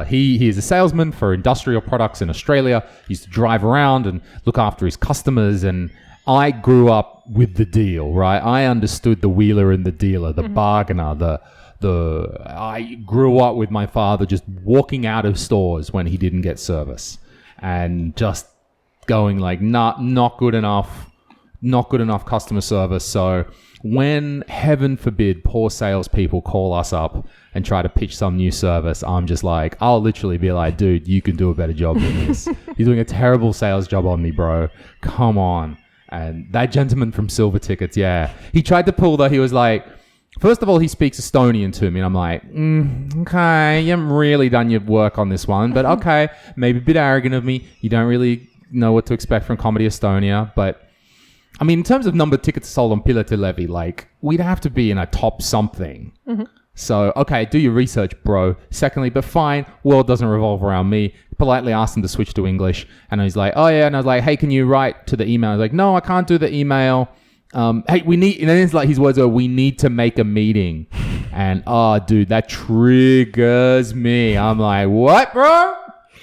He is a salesman for industrial products in Australia. He used to drive around and look after his customers. And I grew up with the deal, right? I understood the wheeler and the dealer, the bargainer, I grew up with my father just walking out of stores when he didn't get service and just going like, not good enough customer service. So when, heaven forbid, poor salespeople call us up and try to pitch some new service, I'm just like, I'll literally be like, dude, you can do a better job than this. You're doing a terrible sales job on me, bro. Come on. And that gentleman from Silver Tickets, yeah, he tried to pull he was like, first of all, he speaks Estonian to me, and I'm like, okay, you haven't really done your work on this one, but okay, maybe a bit arrogant of me. You don't really know what to expect from Comedy Estonia, but I mean, in terms of number of tickets sold on Piloti Levy, like, we'd have to be in a top something. So, okay, do your research, bro. Secondly, but fine, world doesn't revolve around me. Politely asked him to switch to English, and he's like, oh yeah, and I was like, hey, can you write to the email? I was like, no, I can't do the email. Hey, we need, and then it's like his words are, we need to make a meeting. And, oh, dude, that triggers me. I'm like, what, bro?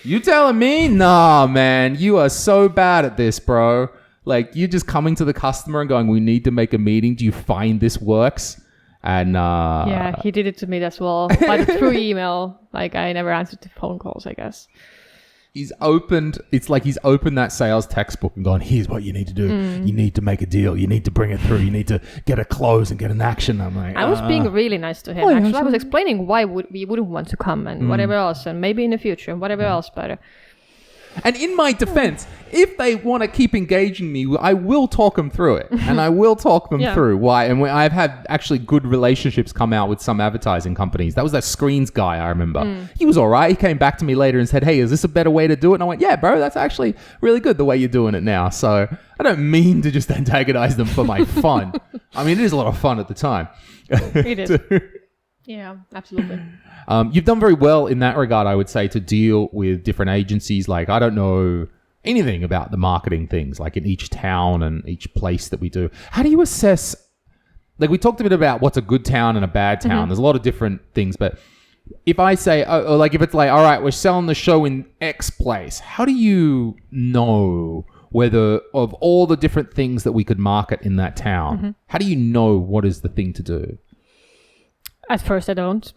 You telling me? Nah, man, you are so bad at this, bro. Like, you're just coming to the customer and going, we need to make a meeting. Do you find this works? And yeah, he did it to me as well, but through email. Like, I never answered the phone calls, I guess. It's like he's opened that sales textbook and gone, here's what you need to do. You need to make a deal. You need to bring it through. You need to get a close and get an action. I'm like, I was being really nice to him. Actually, I was explaining why we wouldn't want to come and whatever else, and maybe in the future and whatever else. But and in my defense, if they want to keep engaging me, I will talk them through it. And I will talk them through why. And I've had actually good relationships come out with some advertising companies. That was that Screens guy, I remember. He was all right. He came back to me later and said, hey, is this a better way to do it? And I went, yeah, bro, that's actually really good the way you're doing it now. So I don't mean to just antagonize them for my fun. I mean, it is a lot of fun at the time. it is. Yeah, absolutely. You've done very well in that regard, I would say, to deal with different agencies. Like, I don't know anything about the marketing things, like in each town and each place that we do. How do you assess, like we talked a bit about what's a good town and a bad town. There's a lot of different things, but if I say, or like if it's like, all right, we're selling the show in X place, how do you know whether of all the different things that we could market in that town, how do you know what is the thing to do? At first, I don't.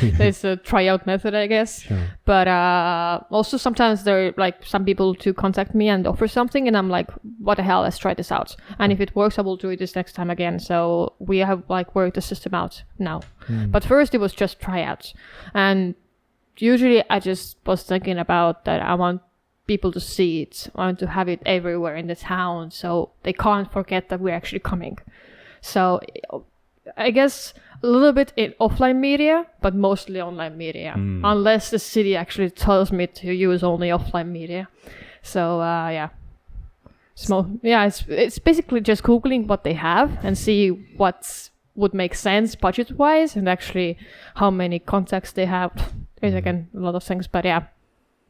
There's a tryout method, I guess. Sure. But also sometimes there are like some people to contact me and offer something, and I'm like, what the hell? Let's try this out. And if it works, I will do it this next time again. So we have like worked the system out now. But first, it was just tryouts, and usually I just was thinking about that. I want people to see it. I want to have it everywhere in the town, so they can't forget that we're actually coming. So I guess a little bit in offline media, but mostly online media, unless the city actually tells me to use only offline media. So it's basically just Googling what they have and see what would make sense budget-wise and actually how many contacts they have. There's again a lot of things, but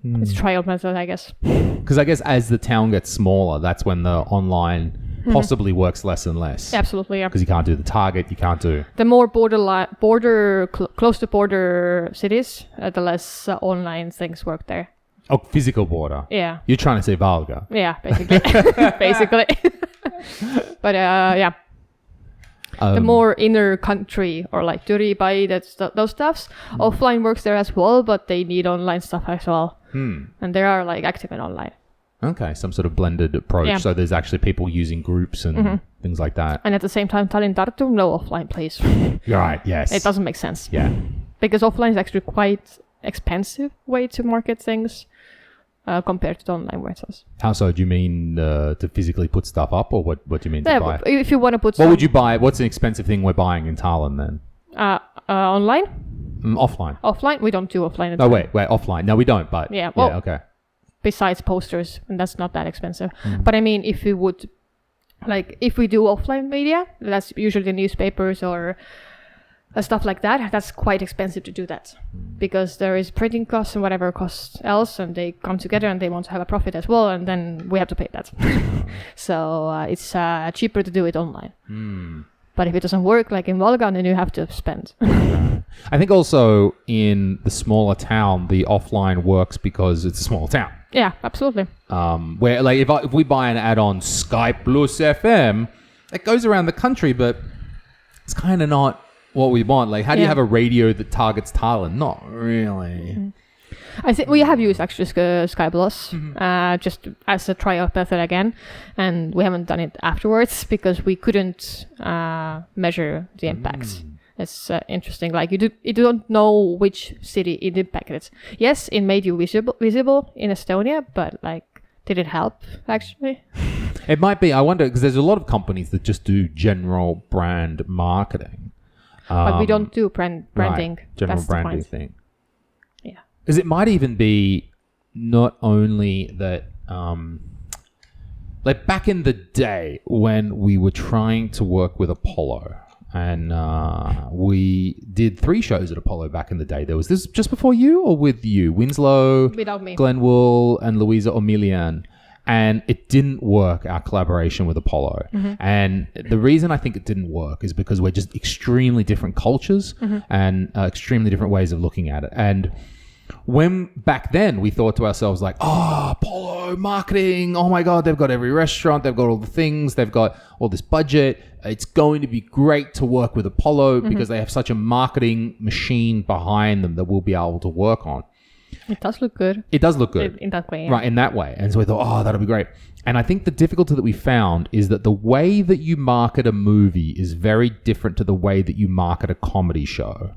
it's trial method, I guess. Because I guess as the town gets smaller, that's when the online possibly works less and less. Absolutely, yeah. Because you can't do the target, you can't do... The more close to border cities, the less online things work there. Oh, physical border. Yeah. You're trying to say Valga. Yeah, basically. Basically. But the more inner country or like Turku, Pai, those stuffs, offline works there as well, but they need online stuff as well. And they are like active and online. Okay, some sort of blended approach. Yeah. So there's actually people using groups and things like that. And at the same time, Tallinn, Tartu, no offline, please. You're right, yes. It doesn't make sense. Yeah. Because offline is actually quite expensive way to market things compared to the online methods. How so? Do you mean to physically put stuff up, or what do you mean to buy? If you want to put What would you buy? What's an expensive thing we're buying in Tallinn then? Online? Offline. Offline? We don't do offline. No, wait, offline. No, we don't, but... Yeah, well, okay. Besides posters, and that's not that expensive. But I mean, if we would, like, if we do offline media, that's usually the newspapers or stuff like that, that's quite expensive to do that. Because there is printing costs and whatever costs else, and they come together and they want to have a profit as well, and then we have to pay that. So it's cheaper to do it online. But if it doesn't work, like in Valga, then you have to spend. I think also in the smaller town, the offline works because it's a small town. Yeah, absolutely. Where like if we buy an ad on Sky Plus FM, it goes around the country, but it's kind of not what we want. Like, how do you have a radio that targets Tallinn? Not really. I think we have used actually Sky Plus just as a tryout method again, and we haven't done it afterwards because we couldn't measure the impacts. It's interesting. Like you don't know which city it impacted. Yes, it made you visible in Estonia, but like, did it help actually? It might be. I wonder because there's a lot of companies that just do general brand marketing, but we don't do branding. Right, general That's branding thing. Yeah, because it might even be not only that. Like back in the day when we were trying to work with Apollo. And we did 3 shows at Apollo back in the day. There was this just before you or with you? Winslow, without me, Glenn Wool, and Louisa O'Millian. And it didn't work, our collaboration with Apollo. And the reason I think it didn't work is because we're just extremely different cultures and extremely different ways of looking at it. And when back then we thought to ourselves like, Apollo marketing, oh my God, they've got every restaurant, they've got all the things, they've got all this budget. It's going to be great to work with Apollo because they have such a marketing machine behind them that we'll be able to work on. It does look good. It does look good. In that way. Yeah. Right, in that way. And so we thought, that'll be great. And I think the difficulty that we found is that the way that you market a movie is very different to the way that you market a comedy show.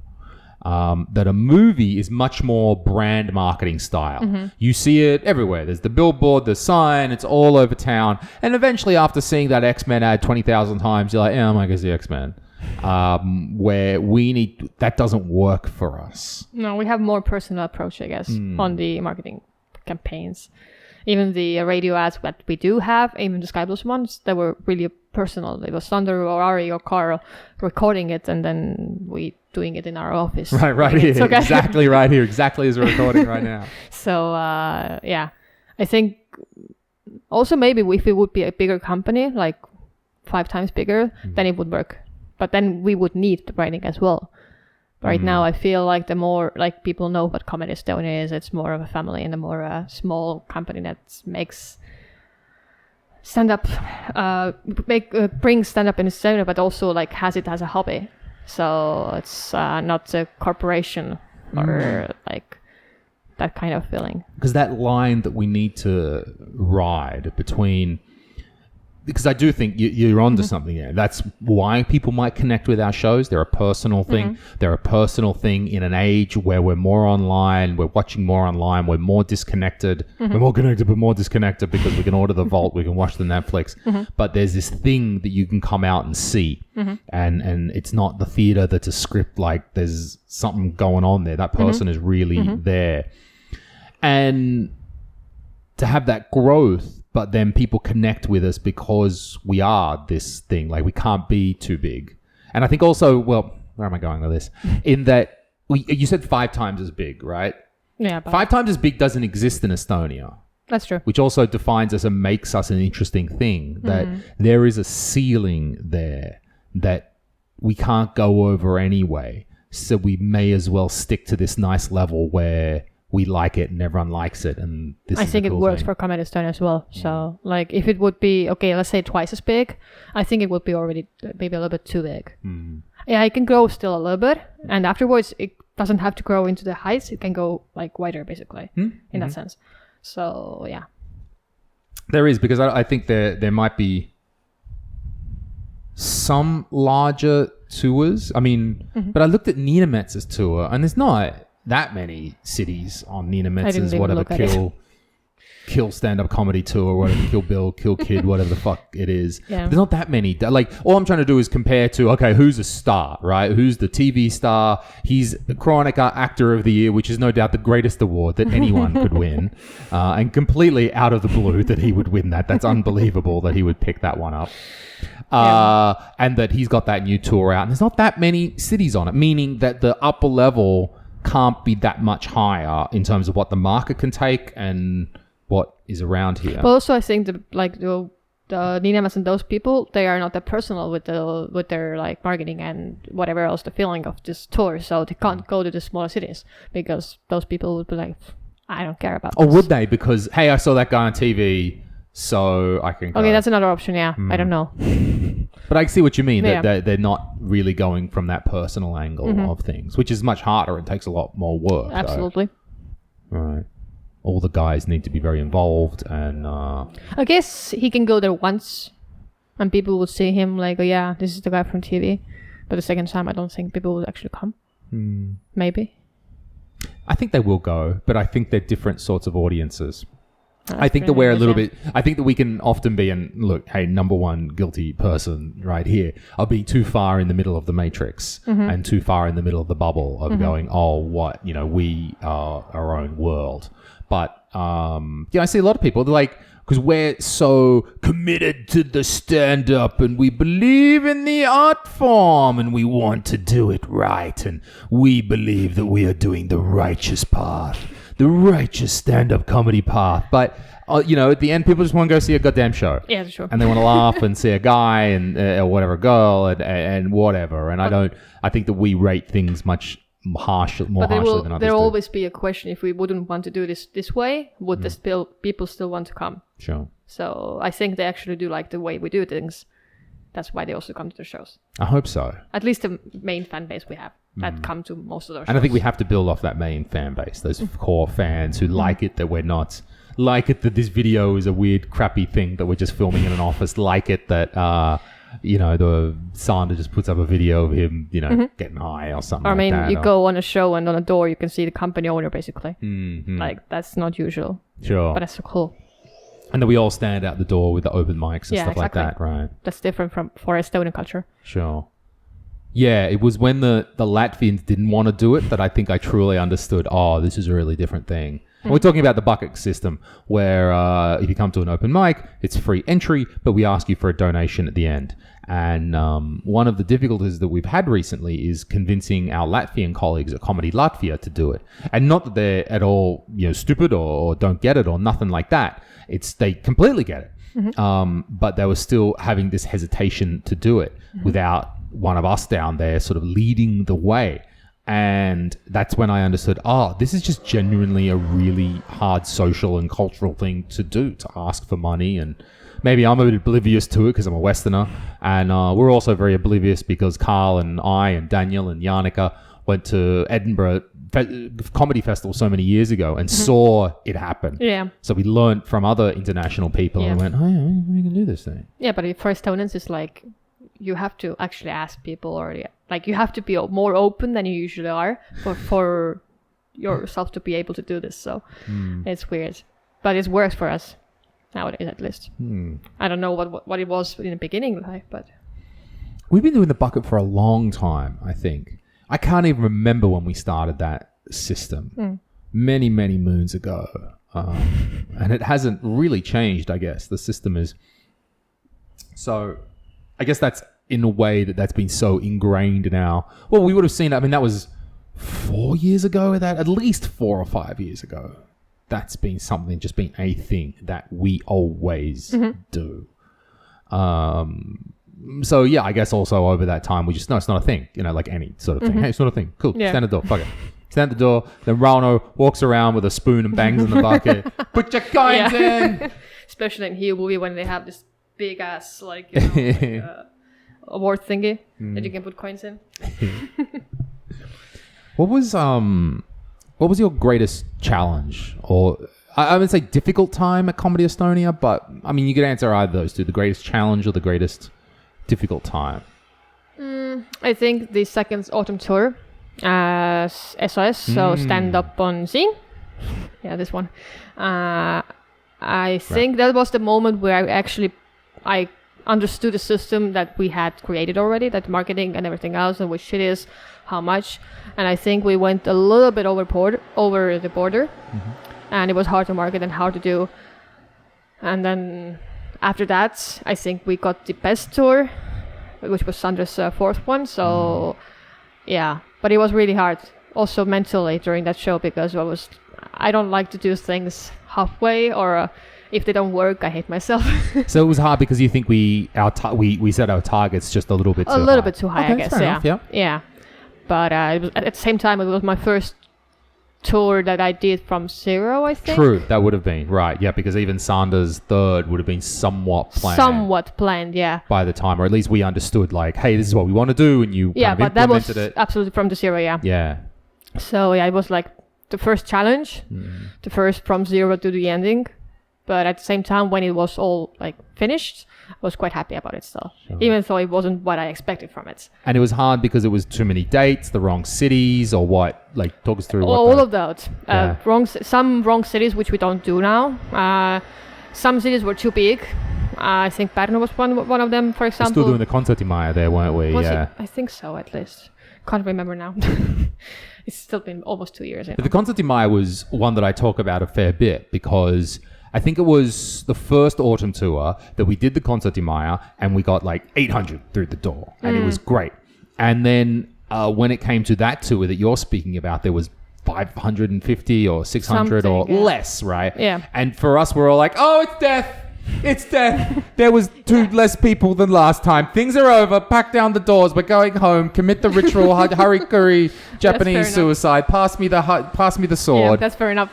That a movie is much more brand marketing style. You see it everywhere. There's the billboard, the sign, it's all over town. And eventually after seeing that X-Men ad 20,000 times, you're like, yeah, I'm going to see X-Men. Where that doesn't work for us. No, we have more personal approach, I guess, on the marketing campaigns. Even the radio ads that we do have, even the Sky Blues ones, they were really personal. It was Sander or Ari or Carl recording it, and then we doing it in our office. Right here. Okay. Exactly right here. Exactly as we're recording right now. So, I think also maybe if it would be a bigger company, like 5 times bigger, then it would work. But then we would need the branding as well. Right now, I feel like the more like people know what Comedy Estonia is, it's more of a family and a more small company that makes stand-up, brings stand-up in Estonia, but also like has it as a hobby. So it's not a corporation or like that kind of feeling. Because that line that we need to ride between... Because I do think you're onto something there. That's why people might connect with our shows. They're a personal thing. They're a personal thing in an age where we're more online, we're watching more online, we're more disconnected. We're more connected but more disconnected because we can order the Vault, we can watch the Netflix. But there's this thing that you can come out and see. And it's not the theater that's a script, like there's something going on there. That person is really there. And to have that growth, but then people connect with us because we are this thing. Like we can't be too big. And I think also, well, where am I going with this? In that you said 5 times as big, right? Yeah. 5 times as big doesn't exist in Estonia. That's true. Which also defines us and makes us an interesting thing. That there is a ceiling there that we can't go over anyway. So we may as well stick to this nice level where we like it and everyone likes it, and I think it works for Comedy Estonia as well. So like if it would be let's say twice as big, I think it would be already maybe a little bit too big. Yeah, it can grow still a little bit, and afterwards it doesn't have to grow into the heights. It can go like wider basically in that sense. So yeah, there is, because I think there might be some larger tours. I mean, but I looked at Nina Metz's tour, and there's not that many cities on Nina Metz's whatever kill stand-up comedy tour, whatever, Kill Bill, Kill Kid, whatever the fuck it is. There's not that many. Like, all I'm trying to do is compare to, okay, who's a star, right? Who's the TV star? He's the Chronic Actor of the Year, which is no doubt the greatest award that anyone could win. And completely out of the blue that he would win that. That's unbelievable that he would pick that one up. And that he's got that new tour out. And there's not that many cities on it, meaning that the upper level can't be that much higher in terms of what the market can take and what is around here. But also I think the Nina Metz and those people, they are not that personal with their like marketing and whatever else, the feeling of this tour, so they can't go to the smaller cities because those people would be like, I don't care about this. Or would they? Because hey, I saw that guy on TV, so I can go. Okay, that's another option. I don't know. But I see what you mean, that they're not really going from that personal angle of things, which is much harder and takes a lot more work. Absolutely. Right. All the guys need to be very involved, and I guess he can go there once and people will see him like, oh yeah, this is the guy from TV. But the second time I don't think people will actually come. Maybe. I think they will go, but I think they're different sorts of audiences. I think that we're a little bit... I think that we can often be... And look, hey, number one guilty person right here. I'll be too far in the middle of the matrix and too far in the middle of the bubble of going, oh, what? You know, we are our own world. But, I see a lot of people, they're like... Because we're so committed to the stand-up and we believe in the art form and we want to do it right. And we believe that we are doing the righteous path. The righteous stand-up comedy path. But, at the end, people just want to go see a goddamn show. Yeah, that's true. And they want to laugh and see a guy and or whatever, girl and whatever. And I think that we rate things much more harshly than others do. There'll always be a question, if we wouldn't want to do this way, would people still want to come? Sure. So I think they actually do like the way we do things. that's why they also come to the shows. I hope so. At least the main fan base we have that come to most of those shows. And I think we have to build off that main fan base, those core fans who like it that we're not, like it that this video is a weird, crappy thing that we're just filming in an office, like it that, the Sander just puts up a video of him, getting high or something like that. You go on a show and on a door you can see the company owner basically. Mm-hmm. Like, that's not usual. Sure. But that's so cool. And then we all stand out the door with the open mics and stuff exactly. like that, right? That's different for Estonian culture. Sure. Yeah, it was when the Latvians didn't want to do it that I think I truly understood, this is a really different thing. And we're talking about the bucket system where if you come to an open mic, it's free entry, but we ask you for a donation at the end. And one of the difficulties that we've had recently is convincing our Latvian colleagues at Comedy Latvia to do it. And not that they're at all stupid or don't get it or nothing like that. It's they completely get it. Mm-hmm. But they were still having this hesitation to do it without one of us down there sort of leading the way. And that's when I understood, this is just genuinely a really hard social and cultural thing to do, to ask for money. And maybe I'm a bit oblivious to it because I'm a Westerner. And we're also very oblivious because Carl and I and Daniel and Yannicka went to Edinburgh Comedy Festival so many years ago and saw it happen. Yeah. So we learned from other international people and went, we can do this thing. Yeah, but for Estonians, it's like you have to actually ask people, or like you have to be more open than you usually are for yourself to be able to do this. So it's weird, but it works for us nowadays, at least. I don't know what it was in the beginning like, but we've been doing the bucket for a long time. I think I can't even remember when we started that system many moons ago, and it hasn't really changed. I guess the system is so. I guess that's in a way that's been so ingrained in we would have seen it. I mean, that was 4 years ago, at least 4 or 5 years ago. That's been something, just been a thing that we always do. So yeah, I guess also over that time, we just, no, it's not a thing, like any sort of thing. Hey, it's not a thing. Cool. Yeah. Stand at the door. Fuck it. Stand at the door. Then Rauno walks around with a spoon and bangs in the bucket. Put your coins in. Especially in here, movie when they have this big ass award thingy that you can put coins in. What was your greatest challenge, or I would say difficult time at Comedy Estonia? But I mean, you could answer either of those two: the greatest challenge or the greatest difficult time. I think the second autumn tour, SOS, so stand up on scene. Yeah, this one. I think that was the moment where I understood the system that we had created already, that marketing and everything else, and which it is, how much. And I think we went a little bit over the border, and it was hard to market and hard to do. And then after that, I think we got the best tour, which was Sandra's fourth one. So yeah, but it was really hard, also mentally during that show, because I don't like to do things halfway, or if they don't work, I hate myself. So it was hard because you think we set our targets just a little bit too high. A little bit too high, okay, I guess. Fair enough, yeah. But it was, at the same time, it was my first tour that I did from zero, I think. True, that would have been right. Yeah, because even Sander's third would have been somewhat planned. Yeah. By the time, or at least we understood, like, hey, this is what we want to do, and you kind of implemented it. Absolutely from the zero. Yeah. Yeah. So yeah, it was like the first challenge, the first from zero to the ending. But at the same time, when it was all like finished, I was quite happy about it still, even though it wasn't what I expected from it. And it was hard because it was too many dates, the wrong cities, or what? Like, talk us through all of those. Some wrong cities, which we don't do now. Some cities were too big. I think Pärnu was one of them, for example. We're still doing the Concertimaya there, weren't we? I think so, at least. Can't remember now. It's still been almost 2 years. But the Concertimaya was one that I talk about a fair bit because I think it was the first autumn tour that we did the Concertimaya and we got like 800 through the door and it was great. And then when it came to that tour that you're speaking about, there was 550 or 600 or less, right? Yeah. And for us, we're all like, oh, it's death. It's death. There was 2 less people than last time. Things are over. Pack down the doors. We're going home. Commit the ritual. Harikuri, Japanese suicide. Pass me the sword. Yeah, that's fair enough.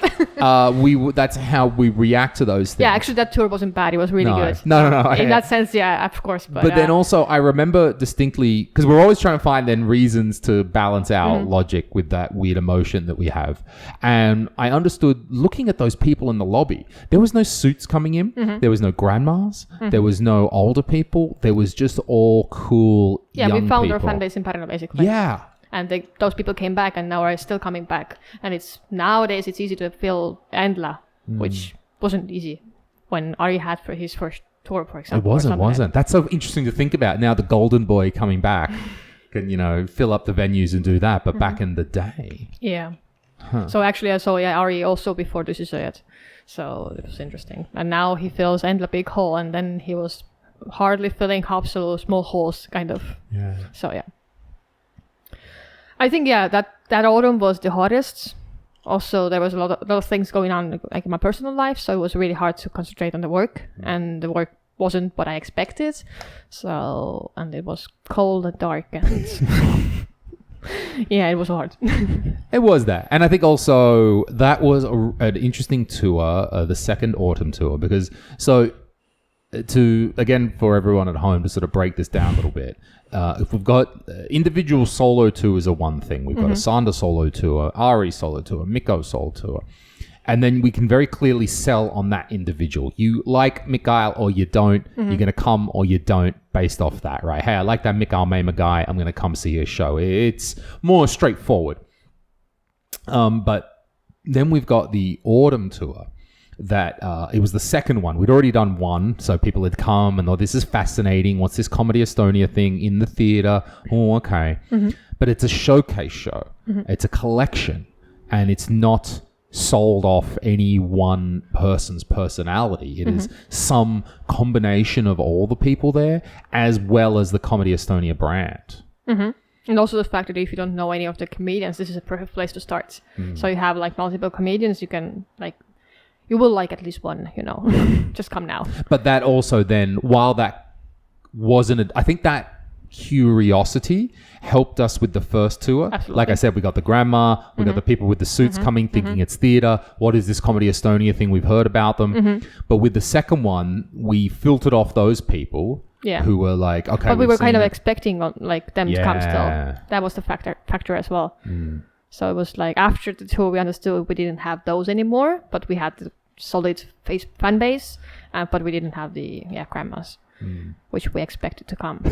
That's how we react to those things. Yeah, actually, that tour wasn't bad. It was really good. No. In that sense, yeah, of course. But then also, I remember distinctly, because we're always trying to find then reasons to balance our logic with that weird emotion that we have. And I understood, looking at those people in the lobby, there was no suits coming in. There was no grandmas. There was no older people. There was just all cool young people. Yeah, we found our fan base in Pärnu, basically. Yeah. And those people came back and now are still coming back. And nowadays it's easy to fill Endla, which wasn't easy when Ari had for his first tour, for example. It wasn't. That's so interesting to think about. Now the Golden Boy coming back can, fill up the venues and do that. But back in the day. Yeah. Huh. So actually I saw Ari also before this is it. So it was interesting. And now he fills Endla big hall, and then he was hardly filling Haapsalu small halls, kind of. Yeah. So yeah. I think that autumn was the hardest. Also, there was a lot of things going on like in my personal life, so it was really hard to concentrate on the work, and the work wasn't what I expected. So, and it was cold and dark, and yeah, it was hard. It was that, and I think also that was an interesting tour, the second autumn tour, because for everyone at home to sort of break this down a little bit. If we've got individual solo tours are one thing. We've got a Sander solo tour, Ari solo tour, Mikko solo tour. And then we can very clearly sell on that individual. You like Mikael or you don't. You're going to come or you don't based off that, right? Hey, I like that Mikael Meima guy. I'm going to come see his show. It's more straightforward. But then we've got the autumn tour. That it was the second one. We'd already done one, so people had come and this is fascinating. What's this Comedy Estonia thing in the theatre? Oh, okay. But it's a showcase show. It's a collection, and it's not sold off any one person's personality. It is some combination of all the people there, as well as the Comedy Estonia brand. And also the fact that if you don't know any of the comedians, this is a perfect place to start. So you have like multiple comedians, you can like. You will like at least one, just come now. But that also then, while that wasn't, I think that curiosity helped us with the first tour. Absolutely. Like I said, we got the grandma, we got the people with the suits coming, thinking it's theatre. What is this Comedy Estonia thing? We've heard about them. But with the second one, we filtered off those people who were like, okay. But we were kind of expecting them to come still. That was the factor as well. So it was like after the tour, we understood we didn't have those anymore, but we had the solid fan base, but we didn't have the grandmas, which we expected to come.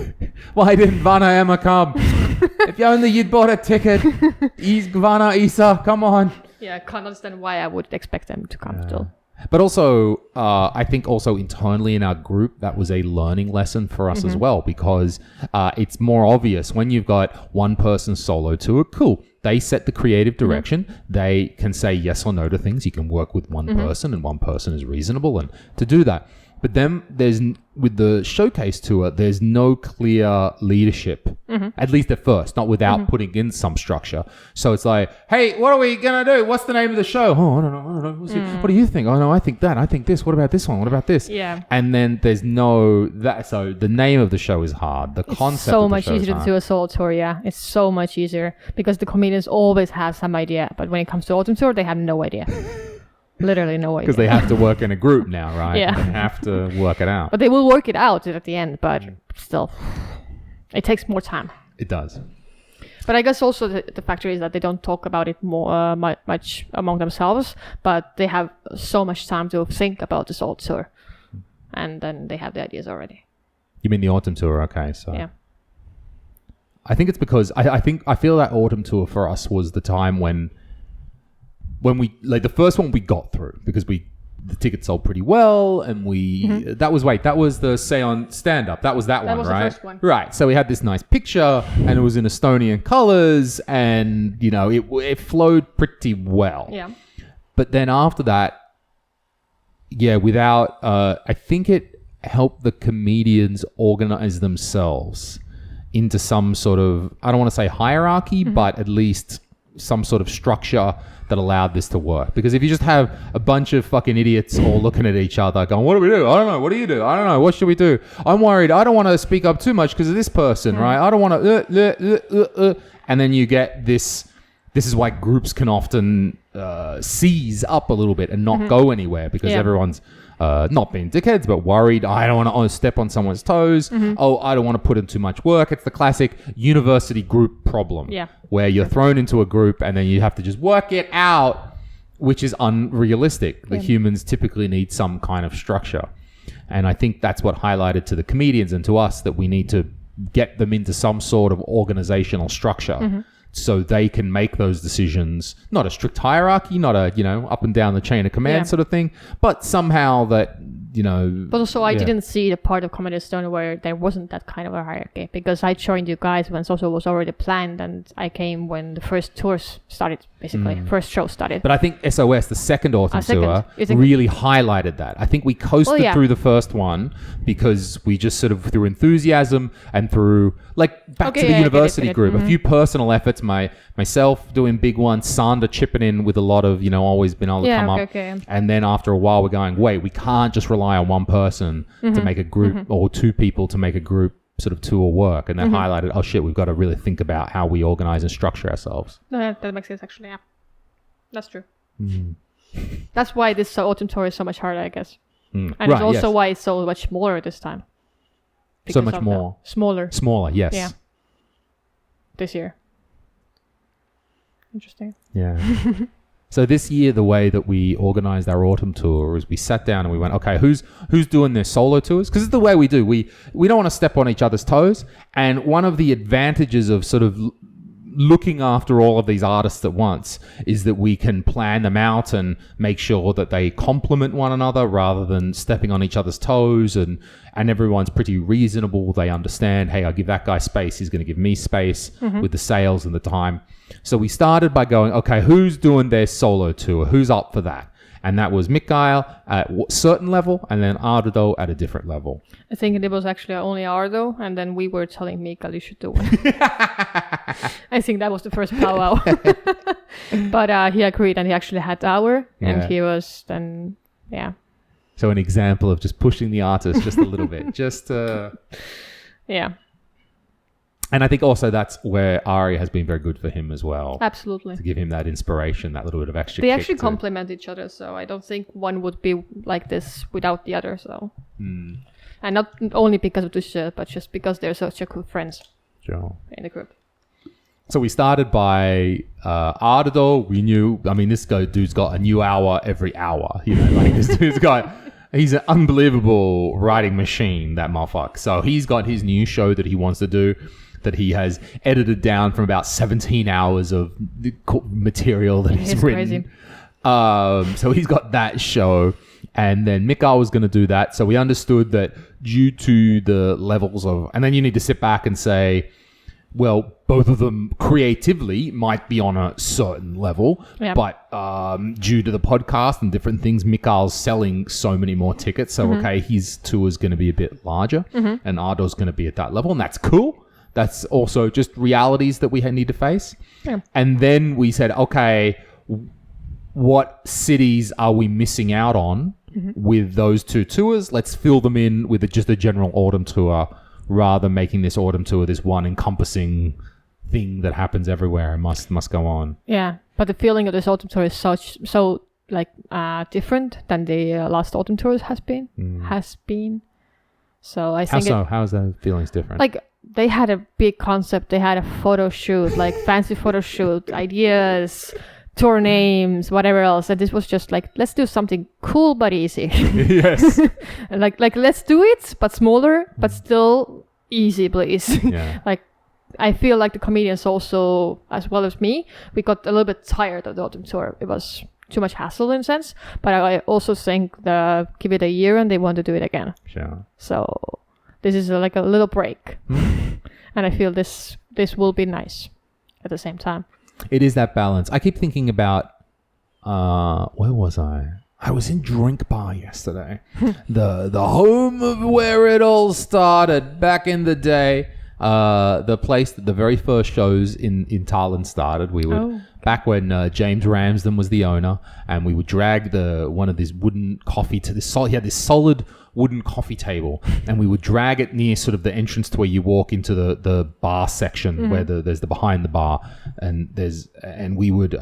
Why didn't Vanna Emma come? If only you'd bought a ticket. Vanna, Isa, come on. Yeah, I can't understand why I would expect them to come still. But also, I think also internally in our group, that was a learning lesson for us as well, because it's more obvious when you've got one person solo tour. Cool. They set the creative direction. They can say yes or no to things. You can work with one person, and one person is reasonable and to do that. But then with the showcase tour, there's no clear leadership, at least at first, not without putting in some structure. So it's like, hey, what are we going to do? What's the name of the show? Oh, I don't know. What do you think? Oh, no, I think that. I think this. What about this one? What about this? Yeah. And then there's so the name of the show is hard. The concept of the show is hard. So much easier to do a solo tour, yeah. It's so much easier because the comedians always have some idea. But when it comes to autumn tour, they have no idea. Literally no idea. Because they have to work in a group now, right? Yeah. They have to work it out. But they will work it out at the end, but still, it takes more time. It does. But I guess also the factor is that they don't talk about it more much among themselves, but they have so much time to think about this whole tour. And then they have the ideas already. You mean the autumn tour? Okay, so... Yeah. I think it's because I feel that autumn tour for us was the time when we like the first one we got through because the tickets sold pretty well and that was the Seon stand up. That was that one, was right? The first one. Right. So we had this nice picture and it was in Estonian colors and it flowed pretty well. Yeah. But then after that, without I think it helped the comedians organize themselves into some sort of, I don't want to say hierarchy, but at least some sort of structure that allowed this to work. Because if you just have a bunch of fucking idiots all looking at each other going, what do we do? I don't know. What do you do? I don't know. What should we do? I'm worried. I don't want to speak up too much because of this person, right? I don't want to... And then you get this... This is why groups can often seize up a little bit and not go anywhere because everyone's not being dickheads, but worried. I don't want to step on someone's toes. Oh, I don't want to put in too much work. It's the classic university group problem where you're thrown into a group and then you have to just work it out, which is unrealistic. The humans typically need some kind of structure. And I think that's what highlighted to the comedians and to us that we need to get them into some sort of organizational structure. So they can make those decisions, not a strict hierarchy, not a, up and down the chain of command sort of thing, but somehow that, But also I didn't see the part of Comedy Estonia where there wasn't that kind of a hierarchy because I joined you guys when Soso was already planned and I came when the first tours started, basically, first show started. But I think SOS, the second autumn tour, really highlighted that. I think we coasted through the first one because we just sort of, through enthusiasm and through, back to the university group, a few personal efforts, myself doing big ones, Sander chipping in with a lot of, always been able to come up. And then after a while, we're going, wait, we can't just rely on one person to make a group or two people to make a group sort of tour work. And then highlighted, oh shit, we've got to really think about how we organize and structure ourselves. No, that makes sense actually, yeah. That's true. That's why this autumn tour is so much harder, I guess. And it's also why it's so much smaller this time. So much more. Smaller, yes. Yeah. This year. Interesting. Yeah. So this year, the way that we organized our autumn tour is we sat down and we went, okay, who's doing their solo tours? Because it's the way we do. We don't want to step on each other's toes. And one of the advantages of sort of looking after all of these artists at once is that we can plan them out and make sure that they complement one another rather than stepping on each other's toes, and everyone's pretty reasonable. They understand, hey, I give that guy space, he's going to give me space with the sales and the time. So we started by going, okay, who's doing their solo tour? Who's up for that? And that was Mikael at a certain level and then Ardo at a different level. I think it was actually only Ardo, and then we were telling Mikael you should do it. I think that was the first powwow. But he agreed and he actually had the hour and he was then, So an example of just pushing the artist just a little bit. Yeah. And I think also that's where Ari has been very good for him as well. Absolutely. To give him that inspiration, that little bit of extra They actually complement each other, so I don't think one would be like this without the other. So, And not only because of this, but just because they're such a good friends in the group. So we started by Ardo. We knew, this dude's got a new hour every hour. This dude's he's an unbelievable writing machine, that motherfucker. So he's got his new show that he wants to do, that he has edited down from about 17 hours of material that he's written. Crazy. So he's got that show. And then Mikael was going to do that. So we understood that due to the levels of... And then you need to sit back and say, well, both of them creatively might be on a certain level, but due to the podcast and different things, Mikael's selling so many more tickets. So, his tour is going to be a bit larger and Ardo's going to be at that level. And that's cool. That's also just realities that we need to face. Yeah. And then we said, okay, what cities are we missing out on with those two tours? Let's fill them in with just a general autumn tour rather than making this autumn tour this one encompassing thing that happens everywhere and must go on. Yeah, but the feeling of this autumn tour is so different than the last autumn tours has been. So I think how is those feelings different? They had a big concept. They had a photo shoot, fancy photo shoot, ideas, tour names, whatever else. And this was just let's do something cool but easy. Yes. And let's do it, but smaller, but still easy, please. Yeah. I feel like the comedians also, as well as me, we got a little bit tired of the autumn tour. It was too much hassle in a sense. But I also think give it a year and they want to do it again. Sure. So this is a little break. And I feel this will be nice at the same time. It is that balance. I keep thinking about, where was I? I was in Drink Bar yesterday. the home of where it all started back in the day. The place that the very first shows in Tallinn started. We would back when James Ramsden was the owner, and we would drag one of these wooden coffee to this. He had this solid wooden coffee table, and we would drag it near sort of the entrance to where you walk into the bar section, where there's the behind the bar, and we would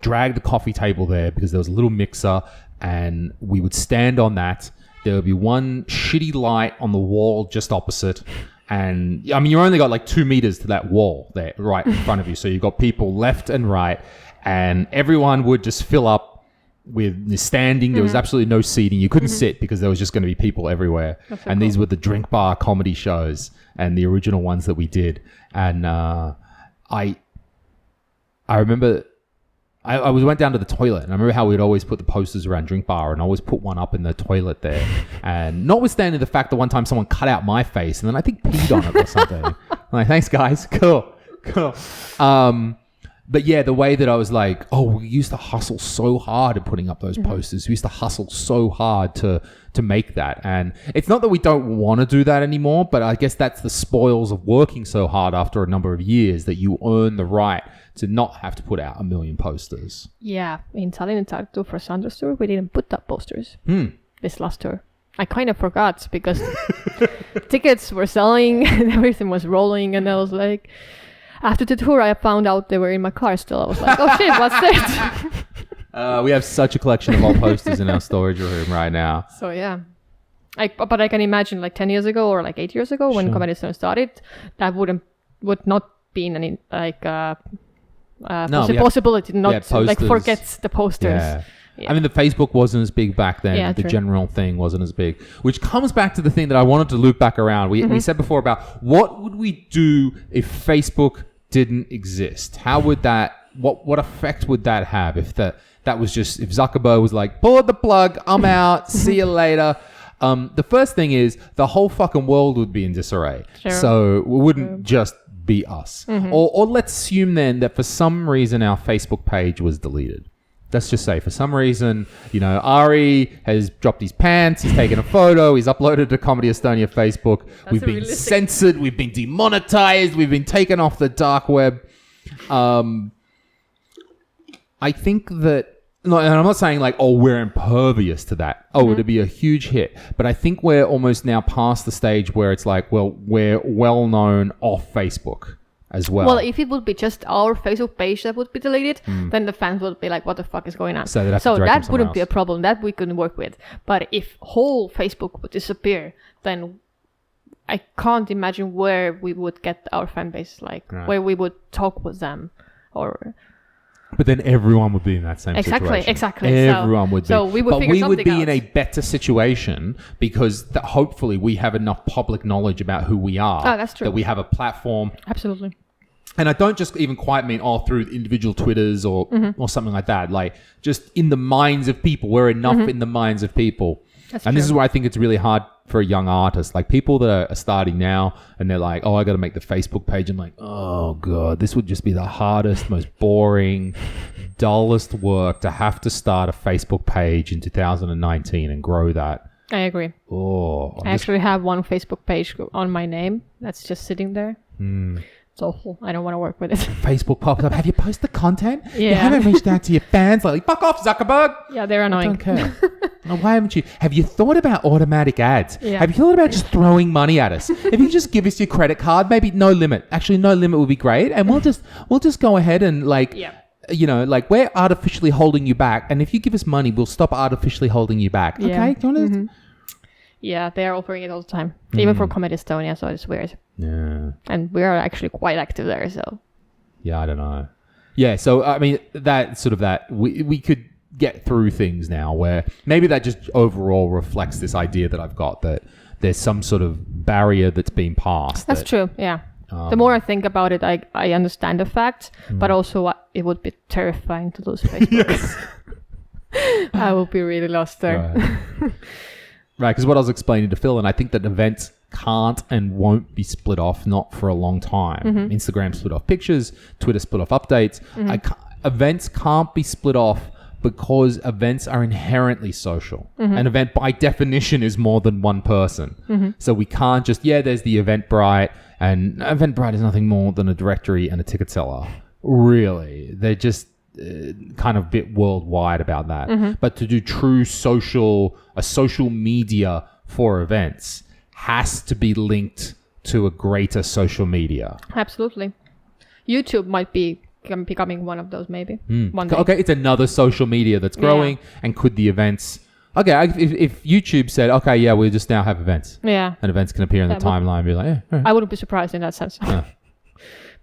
drag the coffee table there because there was a little mixer, and we would stand on that. There would be one shitty light on the wall just opposite. And I mean, you only got like 2 meters to that wall there right in front of you. So you've got people left and right, and everyone would just fill up with the standing. There was absolutely no seating. You couldn't sit because there was just going to be people everywhere. And these were the drink bar comedy shows and the original ones that we did. And I remember I went down to the toilet, and I remember how we'd always put the posters around drink bar, and always put one up in the toilet there. And notwithstanding the fact that one time someone cut out my face and then I think peed on it or something. I'm like, thanks guys, cool. But yeah, the way that I was like, we used to hustle so hard at putting up those posters. We used to hustle so hard to make that. And it's not that we don't want to do that anymore, but I guess that's the spoils of working so hard after a number of years, that you earn the right to not have to put out 1 million posters. Yeah, in Tallinn and Tartu for Sandra's tour, we didn't put up posters this last tour. I kind of forgot because tickets were selling and everything was rolling, and I was like, after the tour, I found out they were in my car still. I was like, oh shit, what's that? We have such a collection of old posters in our storage room right now. So yeah. But I can imagine like 10 years ago or like 8 years ago when Comedy Estonia started, that would not be any like possibility not to like forget the posters. Yeah. I mean, the Facebook wasn't as big back then. Yeah, the general thing wasn't as big, which comes back to the thing that I wanted to loop back around. We said before about what would we do if Facebook didn't exist? How would that, what effect would that have if that was just, if Zuckerberg was like, pull the plug, I'm out, see you later. The first thing is the whole fucking world would be in disarray. Sure. So it wouldn't just be us. Or let's assume then that for some reason our Facebook page was deleted. Let's just say for some reason, Ari has dropped his pants, he's taken a photo, he's uploaded to Comedy Estonia Facebook. We've been censored, we've been demonetized, we've been taken off the dark web. I think that, and I'm not saying like, we're impervious to that. It'd be a huge hit. But I think we're almost now past the stage where it's like, well, we're well known off Facebook as well. Well, if it would be just our Facebook page that would be deleted, then the fans would be like, what the fuck is going on? So that wouldn't be a problem. That we couldn't work with. But if whole Facebook would disappear, then I can't imagine where we would get our fan base, like where we would talk with them or... But then everyone would be in that same situation. Exactly. Everyone would be. So we would figure something out. But we would be in a better situation because hopefully we have enough public knowledge about who we are. Oh, that's true. That we have a platform. Absolutely. And I don't just even quite mean through individual Twitters or something like that. Like just in the minds of people. We're enough in the minds of people. That's true. This is why I think it's really hard for a young artist, like people that are starting now and they're like, I got to make the Facebook page. I'm like, oh God, this would just be the hardest, most boring, dullest work to have to start a Facebook page in 2019 and grow that. I agree. I actually have one Facebook page on my name that's just sitting there. It's awful. I don't want to work with it. Facebook pops up. Have you posted content? Yeah. You haven't reached out to your fans. Like, fuck off, Zuckerberg. Yeah, they're annoying. I don't care. Why haven't you? Have you thought about automatic ads? Yeah. Have you thought about just throwing money at us? If you just give us your credit card, maybe no limit. Actually, no limit would be great. And we'll just go ahead and we're artificially holding you back. And if you give us money, we'll stop artificially holding you back. Yeah. Okay? Do you want to... Yeah, they are offering it all the time. Even for Comedy Estonia, so it's weird. Yeah. And we are actually quite active there, so. Yeah, I don't know. Yeah, so, I mean, we could get through things now where maybe that just overall reflects this idea that I've got that there's some sort of barrier that's being passed. That's true, yeah. The more I think about it, I understand the fact, but also it would be terrifying to lose Facebook. Yes. I would be really lost there. Right, because what I was explaining to Phil, and I think that events can't and won't be split off, not for a long time. Instagram split off pictures, Twitter split off updates. Events can't be split off because events are inherently social. An event by definition is more than one person. So we can't just, there's the Eventbrite, and Eventbrite is nothing more than a directory and a ticket seller. Really. They're just kind of a bit worldwide about that. But to do true a social media for events has to be linked to a greater social media. Absolutely. YouTube might be becoming one of those, maybe. One day. Okay, it's another social media that's growing, and could the events... Okay, if YouTube said, okay, yeah, we just now have events. Yeah. And events can appear in the timeline and be like, yeah. Right. I wouldn't be surprised in that sense.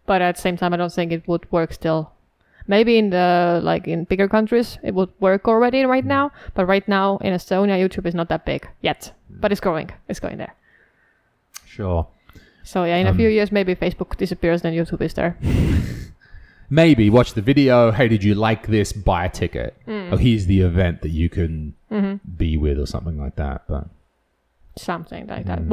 But at the same time, I don't think it would work still. Maybe in bigger countries, it would work already right now. But right now, in Estonia, YouTube is not that big yet. But it's growing. It's going there. Sure. So yeah, in a few years, maybe Facebook disappears, then YouTube is there. Maybe watch the video. Hey, did you like this? Buy a ticket. Oh, here's the event that you can be with, or something like that. But something like that.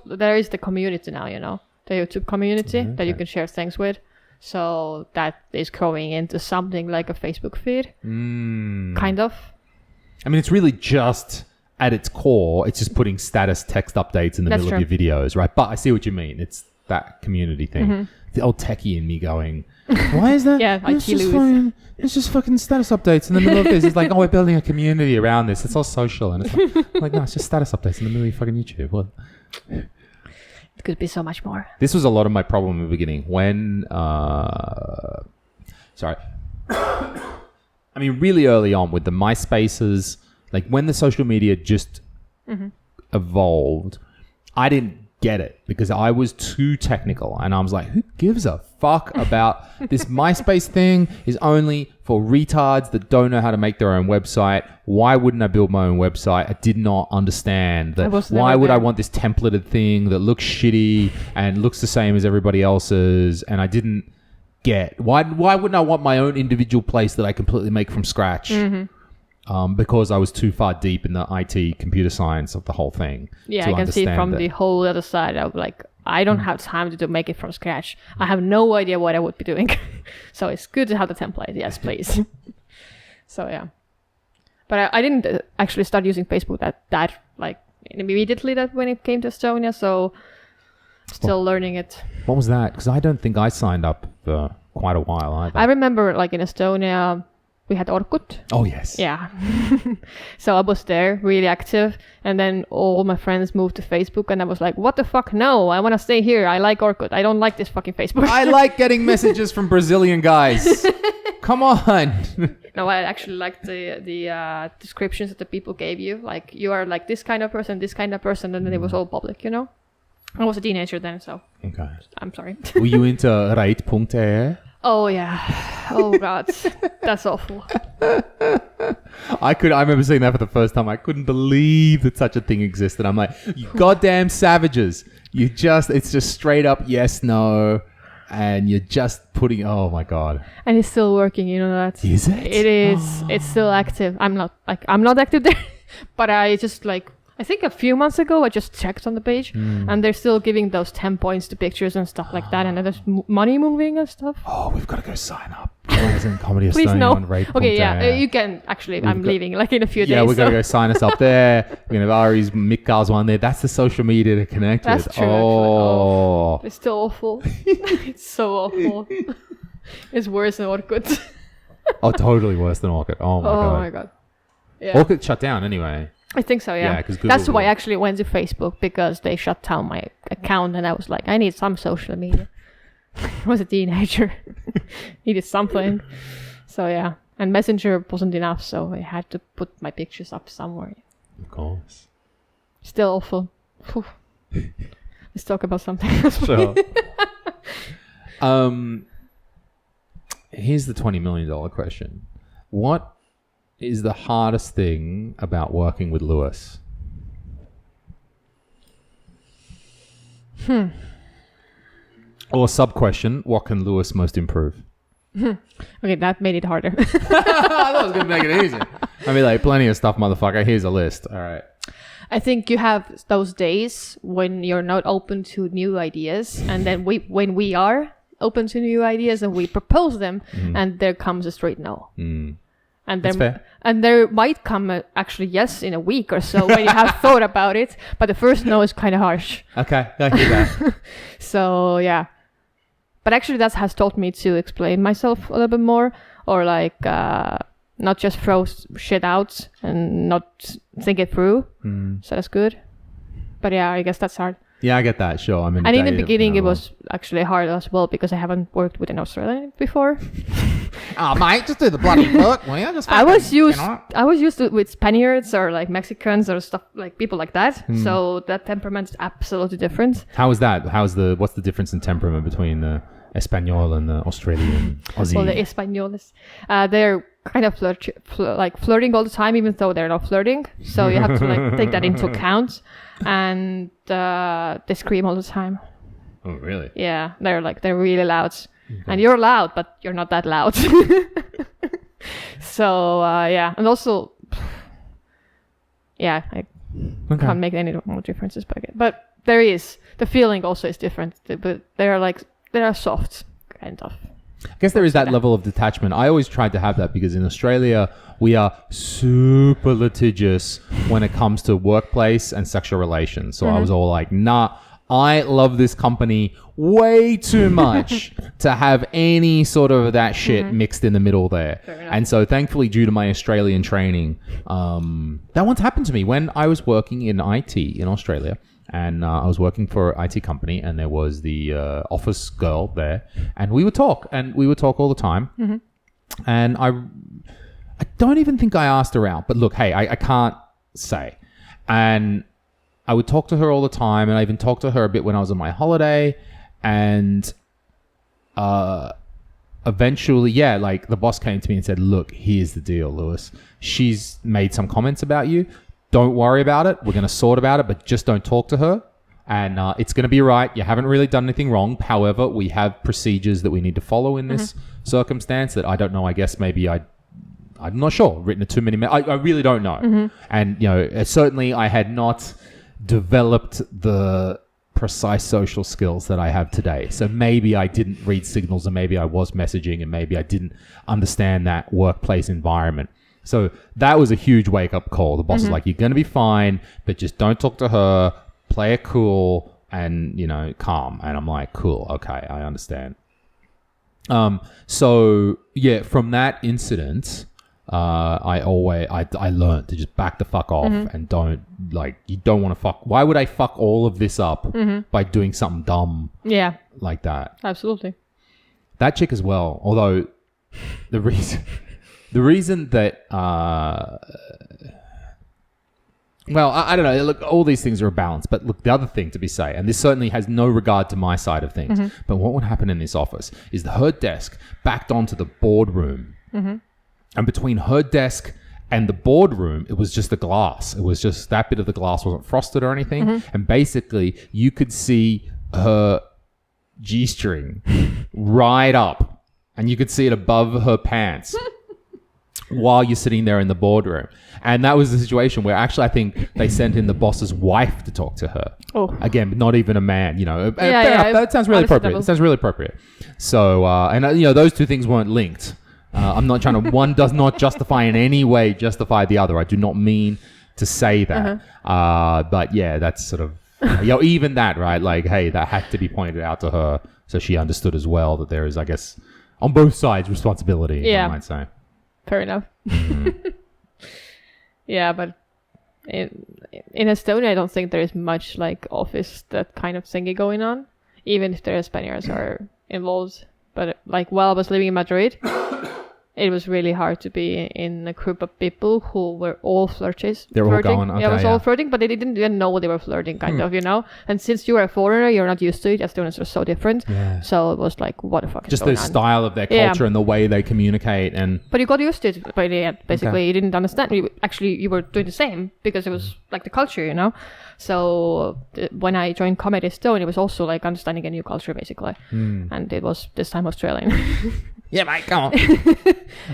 There is the community now, the YouTube community that you can share things with. So that is growing into something like a Facebook feed, kind of. I mean, it's really just at its core, it's just putting status text updates in the middle of your videos, right? But I see what you mean. It's that community thing. The old techie in me going, why is that? It's just fucking status updates in the middle of this. It's like, we're building a community around this. It's all social. And it's like no, it's just status updates in the middle of your fucking YouTube. What? It could be so much more. This was a lot of my problem in the beginning. When, sorry. I mean, really early on with the MySpaces, like when the social media just evolved, I didn't get it because I was too technical, and I was like, who gives a fuck about this MySpace thing is only for retards that don't know how to make their own website. Why wouldn't I build my own website? I did not understand that. Why would I want this templated thing that looks shitty and looks the same as everybody else's? And I didn't get why wouldn't I want my own individual place that I completely make from scratch? Because I was too far deep in the IT computer science of the whole thing. Yeah, I can see from the whole other side of like, I don't have time to make it from scratch. I have no idea what I would be doing. So it's good to have the template. Yes, please. So yeah. But I didn't actually start using Facebook that like immediately that when it came to Estonia. So still learning it. What was that? Because I don't think I signed up for quite a while either. I remember like in Estonia, we had Orkut. Oh, yes. Yeah. So I was there, really active. And then all my friends moved to Facebook. And I was like, what the fuck? No, I want to stay here. I like Orkut. I don't like this fucking Facebook. I like getting messages from Brazilian guys. Come on. No, I actually liked the descriptions that the people gave you. Like, you are like this kind of person, this kind of person. And then it was all public, I was a teenager then, so. Okay. I'm sorry. Were you into right.e? Oh, yeah. Oh, God. That's awful. I remember seeing that for the first time. I couldn't believe that such a thing existed. I'm like, you goddamn savages. It's just straight up yes, no. And you're just putting, oh my God. And it's still working, that. Is it? It is. Oh. It's still active. I'm not active there. But I just I think a few months ago, I just checked on the page and they're still giving those 10 points to pictures and stuff like that. And there's money moving and stuff. Oh, we've got to go sign up. Comedy Please Estonia no. on rate. Okay, yeah, you can actually. I'm leaving in a few days. Yeah, we've got to go sign us up there. We're going to have Ari's Mikkal's one there. That's the social media to connect with. That's true. Oh, it's still awful. It's so awful. It's worse than Orkut. Oh, totally worse than Orkut. Oh my God. Yeah. Orkut shut down anyway. I think so, yeah. That's why I actually went to Facebook, because they shut down my account and I was like, I need some social media. I was a teenager. Needed something. So yeah. And Messenger wasn't enough, so I had to put my pictures up somewhere. Of course. Still awful. Let's talk about something else. Sure. Here's the $20 million question. What is the hardest thing about working with Lewis? Or sub-question, what can Lewis most improve? Okay, that made it harder. I thought it was going to make it easy. I mean, like, plenty of stuff, motherfucker. Here's a list. All right. I think you have those days when you're not open to new ideas. And then when we are open to new ideas and we propose them, and there comes a straight no. And That's fair. and there might come actually yes in a week or so when you have thought about it, but the first no is kind of harsh. Okay, I hear that. So yeah, but actually that has taught me to explain myself a little bit more, or like not just throw shit out and not think it through. So that's good. But yeah, I guess that's hard. Yeah, I get that. Sure. I mean, And in the beginning, it was actually hard as well because I haven't worked with an Australian before. Oh, mate, just do the bloody work, will you? Just I was used. You know? I was used to with Spaniards or like Mexicans or stuff like people like that. So that temperament is absolutely different. How is that? What's the difference in temperament between the Espanol and the Australian Aussie? Well, the Españoles, they're kind of flirting all the time, even though they're not flirting. So you have to like take that into account. And they scream all the time. Oh, really? Yeah, they're really loud. Okay. And you're loud, but you're not that loud. So yeah, and also, yeah, I can't make any more differences, but there is the feeling also is different. But they are soft, kind of. I guess there is that level of detachment. I always tried to have that because in Australia, we are super litigious when it comes to workplace and sexual relations. So I was all like, nah, I love this company way too much to have any sort of that shit mixed in the middle there. And so thankfully, due to my Australian training, that once happened to me when I was working in IT in Australia. And I was working for an IT company, and there was the office girl there, and we would talk all the time. And I don't even think I asked her out, but look, hey, I can't say. And I would talk to her all the time, and I even talked to her a bit when I was on my holiday. And eventually, yeah, like the boss came to me and said, look, here's the deal, Lewis. She's made some comments about you. Don't worry about it. We're going to sort about it, but just don't talk to her. And it's going to be right. You haven't really done anything wrong. However, we have procedures that we need to follow in this circumstance that I don't know. I guess maybe I'm not sure. Written it too many. I really don't know. And, you know, certainly I had not developed the precise social skills that I have today. So maybe I didn't read signals, and maybe I was messaging, and maybe I didn't understand that workplace environment. So that was a huge wake-up call. The boss is like, you're going to be fine, but just don't talk to her, play it cool, and, you know, calm. And I'm like, cool, okay, I understand. So, yeah, from that incident, I learned to just back the fuck off and don't, like, you don't want to fuck. Why would I fuck all of this up by doing something dumb like that? Absolutely. That chick as well, although the reason that, well, I don't know. Look, all these things are a balance. But look, the other thing to be said, and this certainly has no regard to my side of things, but what would happen in this office is her desk backed onto the boardroom. And between her desk and the boardroom, it was just the glass. It was just that bit of the glass wasn't frosted or anything. And basically, you could see her G-string right up. And you could see it above her pants. While you're sitting there in the boardroom. And that was the situation where actually I think they sent in the boss's wife to talk to her. Oh. Again, not even a man, you know. That sounds really appropriate. It sounds really appropriate. So, and you know, those two things weren't linked. I'm not trying to, one does not justify in any way justify the other. I do not mean to say that. But yeah, that's sort of, you know, even that, right? Like, hey, that had to be pointed out to her so she understood as well that there is, I guess, on both sides responsibility, I might say. Fair enough. Yeah, but in Estonia, I don't think there is much like office, that kind of thingy going on, even if there are Spaniards are involved. But like while I was living in Madrid, it was really hard to be in a group of people who were all flirting. They were all going, okay, yeah, it was all flirting, but they didn't even know they were flirting, kind of, you know? And since you are a foreigner, you're not used to it. Estonians are so different. Yeah. So it was like, what the fuck is going on? Just the style of their culture and the way they communicate. But you got used to it by the end, basically. You didn't understand. You were doing the same because it was like the culture, you know? So when I joined Comedy Estonia, it was also like understanding a new culture, basically. And it was this time Australian. Yeah, mate, come on.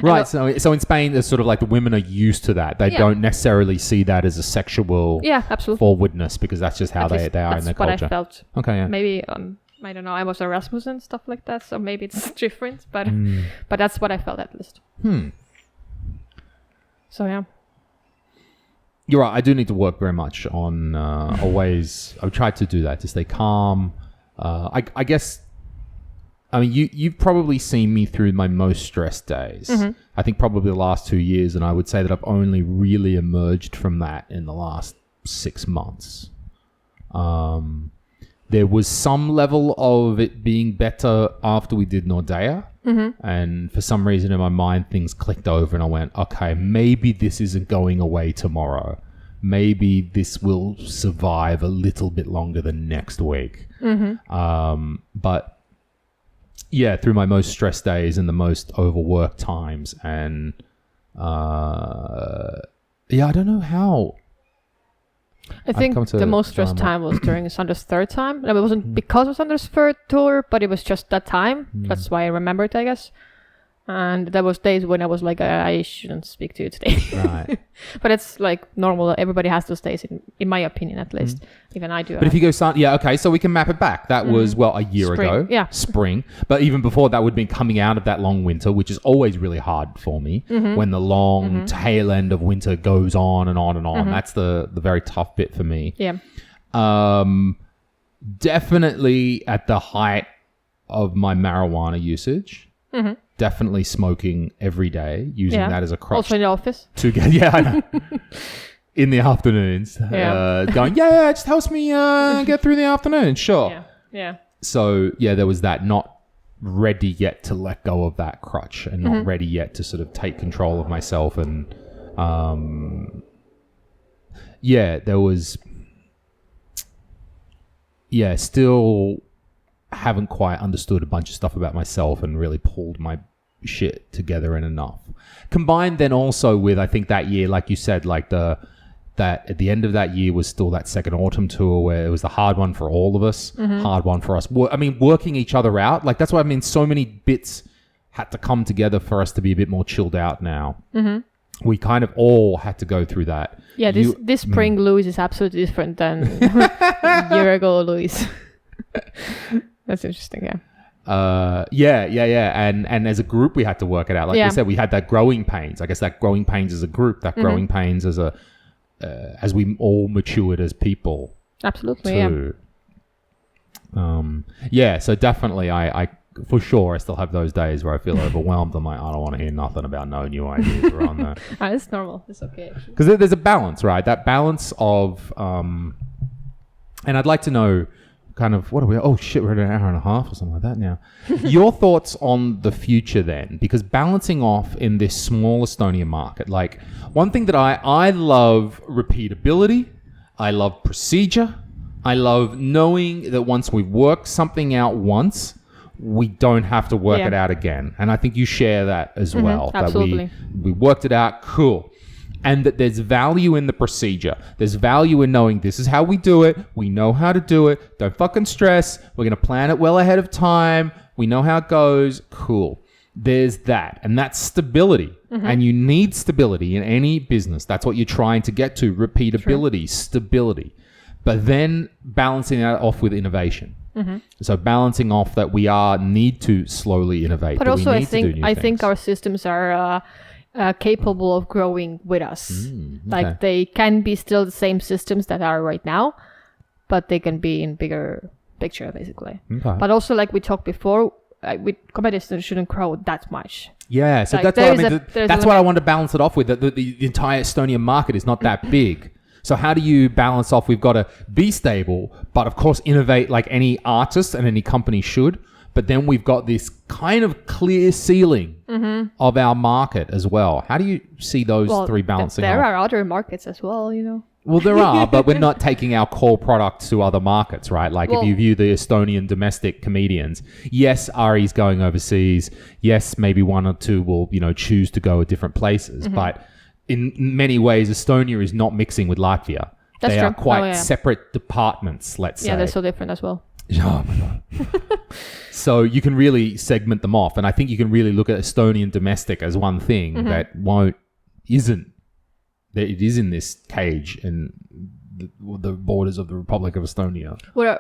Right, so in Spain, there's sort of like the women are used to that. They don't necessarily see that as a sexual forwardness because that's just how they are in their culture. That's what I felt. Okay, yeah. Maybe, I don't know, I was Erasmus and stuff like that, so maybe it's different, but that's what I felt at least. So yeah. You're right. I do need to work very much on always. I've tried to do that, to stay calm. I guess. I mean, you've probably seen me through my most stressed days. I think probably the last 2 years, and I would say that I've only really emerged from that in the last 6 months. There was some level of it being better after we did Nordea. And for some reason in my mind, things clicked over and I went, okay, maybe this isn't going away tomorrow. Maybe this will survive a little bit longer than next week. But yeah, through my most stressed days and the most overworked times. And yeah, I don't know how. I think the most stressed time was during Sandra's third time. It wasn't because of Sandra's third tour, but it was just that time. That's why I remember it, I guess. And there was days when I was like, I shouldn't speak to you today. Right. But it's like normal. Everybody has those days, in my opinion, at least. Even I do. But if you go, okay, so we can map it back. That was, well, a year ago. Yeah. Spring. But even before that would have been coming out of that long winter, which is always really hard for me. When the long tail end of winter goes on and on and on. That's the very tough bit for me. Yeah. Definitely at the height of my marijuana usage. Definitely smoking every day, using that as a crutch. Also in the office. To get, I know. In the afternoons. Going, it just helps me get through the afternoon. Sure. Yeah. So, there was that, not ready yet to let go of that crutch and not ready yet to sort of take control of myself. And, there was, still haven't quite understood a bunch of stuff about myself and really pulled my shit together in enough. Combined then also with, I think that year, like you said, like that at the end of that year was still that second autumn tour where it was the hard one for all of us, hard one for us. I mean, working each other out. Like that's what I mean. So many bits had to come together for us to be a bit more chilled out now. We kind of all had to go through that. Yeah, this spring Louis is absolutely different than a year ago Louis. That's interesting, and as a group we had to work it out. Like we said, we had that growing pains. I guess that growing pains as a group, that growing pains as as we all matured as people. Absolutely, too. So definitely I for sure I still have those days where I feel overwhelmed. I'm like, I don't want to hear nothing about no new ideas or on that. It's normal. It's okay. Because there's a balance, right? That balance of and I'd like to know kind of, what are we? Oh shit, we're at an hour and a half or something like that now. Your thoughts on the future then? Because balancing off in this small Estonian market, like one thing that I love repeatability, I love procedure, I love knowing that once we've worked something out once, we don't have to work it out again. And I think you share that as well. Absolutely. That we worked it out, cool. And that there's value in the procedure. There's value in knowing this is how we do it. We know how to do it. Don't fucking stress. We're going to plan it well ahead of time. We know how it goes. Cool. There's that. And that's stability. And you need stability in any business. That's what you're trying to get to. Repeatability, stability. But then balancing that off with innovation. So balancing off that we need to slowly innovate. But also I think our systems are... capable of growing with us. Like they can be still the same systems that are right now, but they can be in bigger picture basically. But also like we talked before, with Comedy Estonia shouldn't grow that much. Yeah, so like, that's what I mean. That's what I want to balance it off with. The entire Estonian market is not that big. So how do you balance off? We've got to be stable, but of course innovate like any artist and any company should. But then we've got this kind of clear ceiling of our market as well. How do you see those three balancing there off? Are other markets as well, you know. Well, there are, but we're not taking our core product to other markets, right? Like if you view the Estonian domestic comedians, yes, Ari's going overseas. Yes, maybe one or two will, choose to go to different places. But in many ways, Estonia is not mixing with Latvia. They are quite separate departments, let's say. Yeah, they're so different as well. Oh my God. So you can really segment them off. And I think you can really look at Estonian domestic as one thing that it is in this cage in the borders of the Republic of Estonia. Well,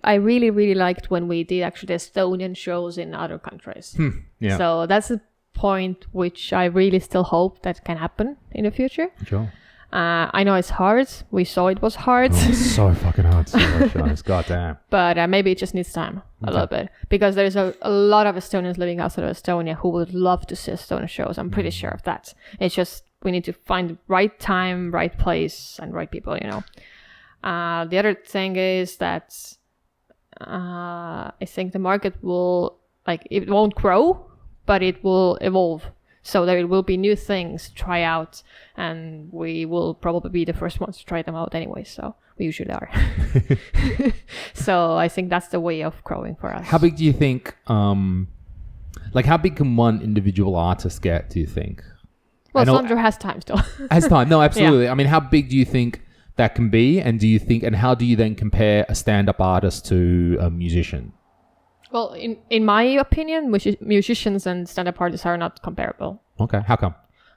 I really liked when we did actually the Estonian shows in other countries. Yeah. So that's point which I really still hope that can happen in the future. Sure. I know it's hard. We saw it was hard. Oh, it's so fucking hard to see those shows. God damn. But maybe it just needs time a little bit. Because there's a lot of Estonians living outside of Estonia who would love to see Estonian shows. I'm pretty sure of that. It's just we need to find the right time, right place, and right people, you know. The other thing is that I think the market will, like, it won't grow, but it will evolve. So there will be new things to try out, and we will probably be the first ones to try them out anyway. So we usually are. So I think that's the way of growing for us. How big do you think, like how big can one individual artist get, do you think? Well, Sandra has time still. Has time. No, absolutely. Yeah. I mean, how big do you think that can be? And how do you then compare a stand-up artist to a musician? Well, in my opinion, musicians and stand-up artists are not comparable. Okay, how come?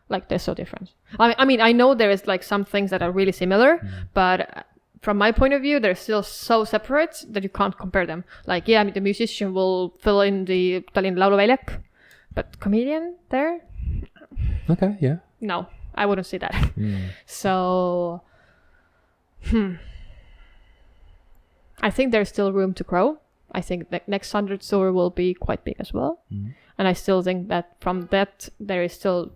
Like, they're so different. I mean, I know there is like some things that are really similar, but from my point of view, they're still so separate that you can't compare them. Like, yeah, I mean, the musician will fill in the Tallinna Lauluväljak, but comedian there? Okay, yeah. No, I wouldn't say that. So, I think there's still room to grow. I think the next 100 tour will be quite big as well. And I still think that from that, there is still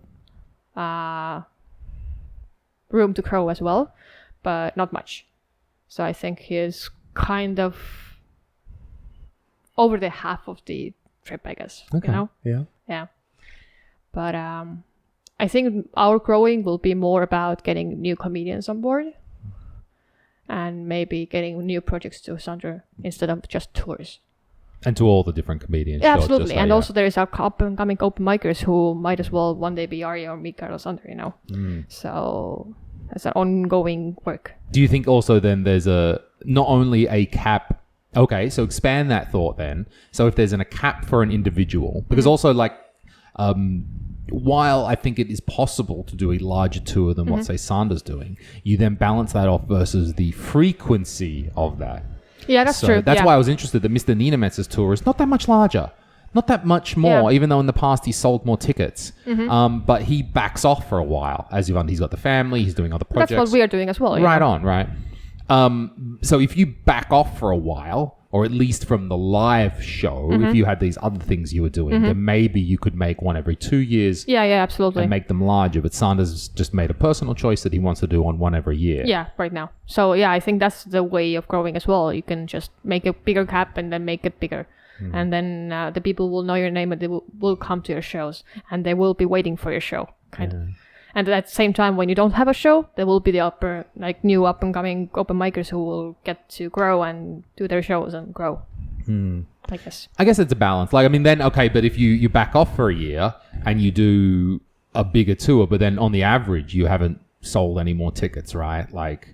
room to grow as well, but not much. So I think he is kind of over the half of the trip, I guess. Okay. You know? Yeah. Yeah. But I think our growing will be more about getting new comedians on board. And maybe getting new projects to Sandra instead of just tours. And to all the different comedians. Yeah, absolutely. And also there is our up-and-coming open micers who might as well one day be Ari or Mikael or Sandra, you know. So it's an ongoing work. Do you think also then there's not only a cap... Okay, so expand that thought then. So if there's a cap for an individual, because also like... while I think it is possible to do a larger tour than what, say, Sandra's doing, you then balance that off versus the frequency of that. Yeah, that's true. That's why I was interested that Mr. Niinemetsa's tour is not that much larger. Not that much more, even though in the past he sold more tickets. But he backs off for a while. As he's got the family, he's doing other projects. That's what we are doing as well. Right on, right. So if you back off for a while, or at least from the live show, if you had these other things you were doing, then maybe you could make one every 2 years. Yeah, absolutely. And make them larger. But Sandra's just made a personal choice that he wants to do on one every year. Yeah, right now. So yeah, I think that's the way of growing as well. You can just make a bigger cap and then make it bigger. And then the people will know your name and they will come to your shows. And they will be waiting for your show, kind of. And at the same time, when you don't have a show, there will be the new up-and-coming open micers who will get to grow and do their shows and grow. I guess it's a balance. Like, I mean, then, okay, but if you back off for a year and you do a bigger tour, but then on the average, you haven't sold any more tickets, right? Like...